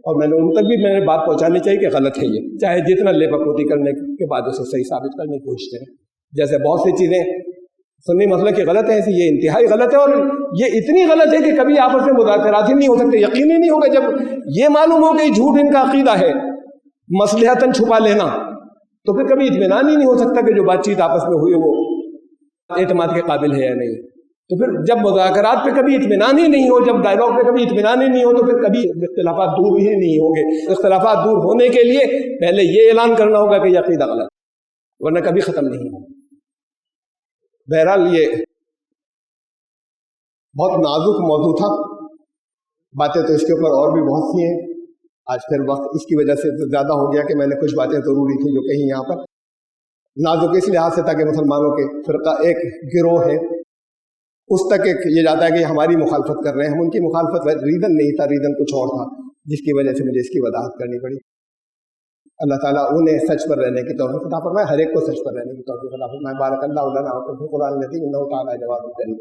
[SPEAKER 1] اور میں نے ان تک بھی میں نے بات پہنچانی چاہیے کہ غلط ہے یہ, چاہے جتنا لے بکوتی کرنے کے بعد اسے صحیح ثابت کرنے کی کوشش کریں. جیسے بہت سی چیزیں سنی مسئلہ کی غلط ہے, ایسی یہ انتہائی غلط ہے, اور یہ اتنی غلط ہے کہ کبھی آپس میں مذاکرات ہی نہیں ہو سکتے. یقین ہی نہیں ہوگا جب یہ معلوم ہو کہ جھوٹ ان کا عقیدہ ہے, مصلحتاً چھپا لینا, تو پھر کبھی اطمینان ہی نہیں ہو سکتا کہ جو بات چیت آپس میں ہوئی وہ اعتماد کے قابل ہے یا نہیں. تو پھر جب مذاکرات پہ کبھی اطمینان ہی نہیں ہو, جب ڈائلاگ پہ کبھی اطمینان ہی نہیں ہو, تو پھر کبھی اختلافات دور ہی نہیں ہوں گے. اختلافات دور ہونے کے لیے پہلے یہ اعلان کرنا ہوگا کہ یہ عقیدہ غلط, ورنہ کبھی ختم نہیں ہوگا. بہرحال یہ بہت نازک موضوع تھا, باتیں تو اس کے اوپر اور بھی بہت سی ہیں. آج پھر وقت اس کی وجہ سے زیادہ ہو گیا کہ میں نے کچھ باتیں ضروری تھیں جو کہیں یہاں پر نازک اس لحاظ سے تھا کہ مسلمانوں کے فرقہ ایک گروہ ہے اس تک ایک یہ جاتا ہے کہ ہماری مخالفت کر رہے ہیں. ہم ان کی مخالفت ریزن نہیں تھا, ریزن کچھ اور تھا, جس کی وجہ سے مجھے اس کی وضاحت کرنی پڑی. اللہ تعالیٰ انہیں سچ پر رہنے کی توفیق عطا فرمائے, ہر ایک کو سچ پر رہنے کی توفیق عطا فرمائے. بارک اللہ لنا و فیکم. قرآن العظیم انہ تعالی جواد الکریم.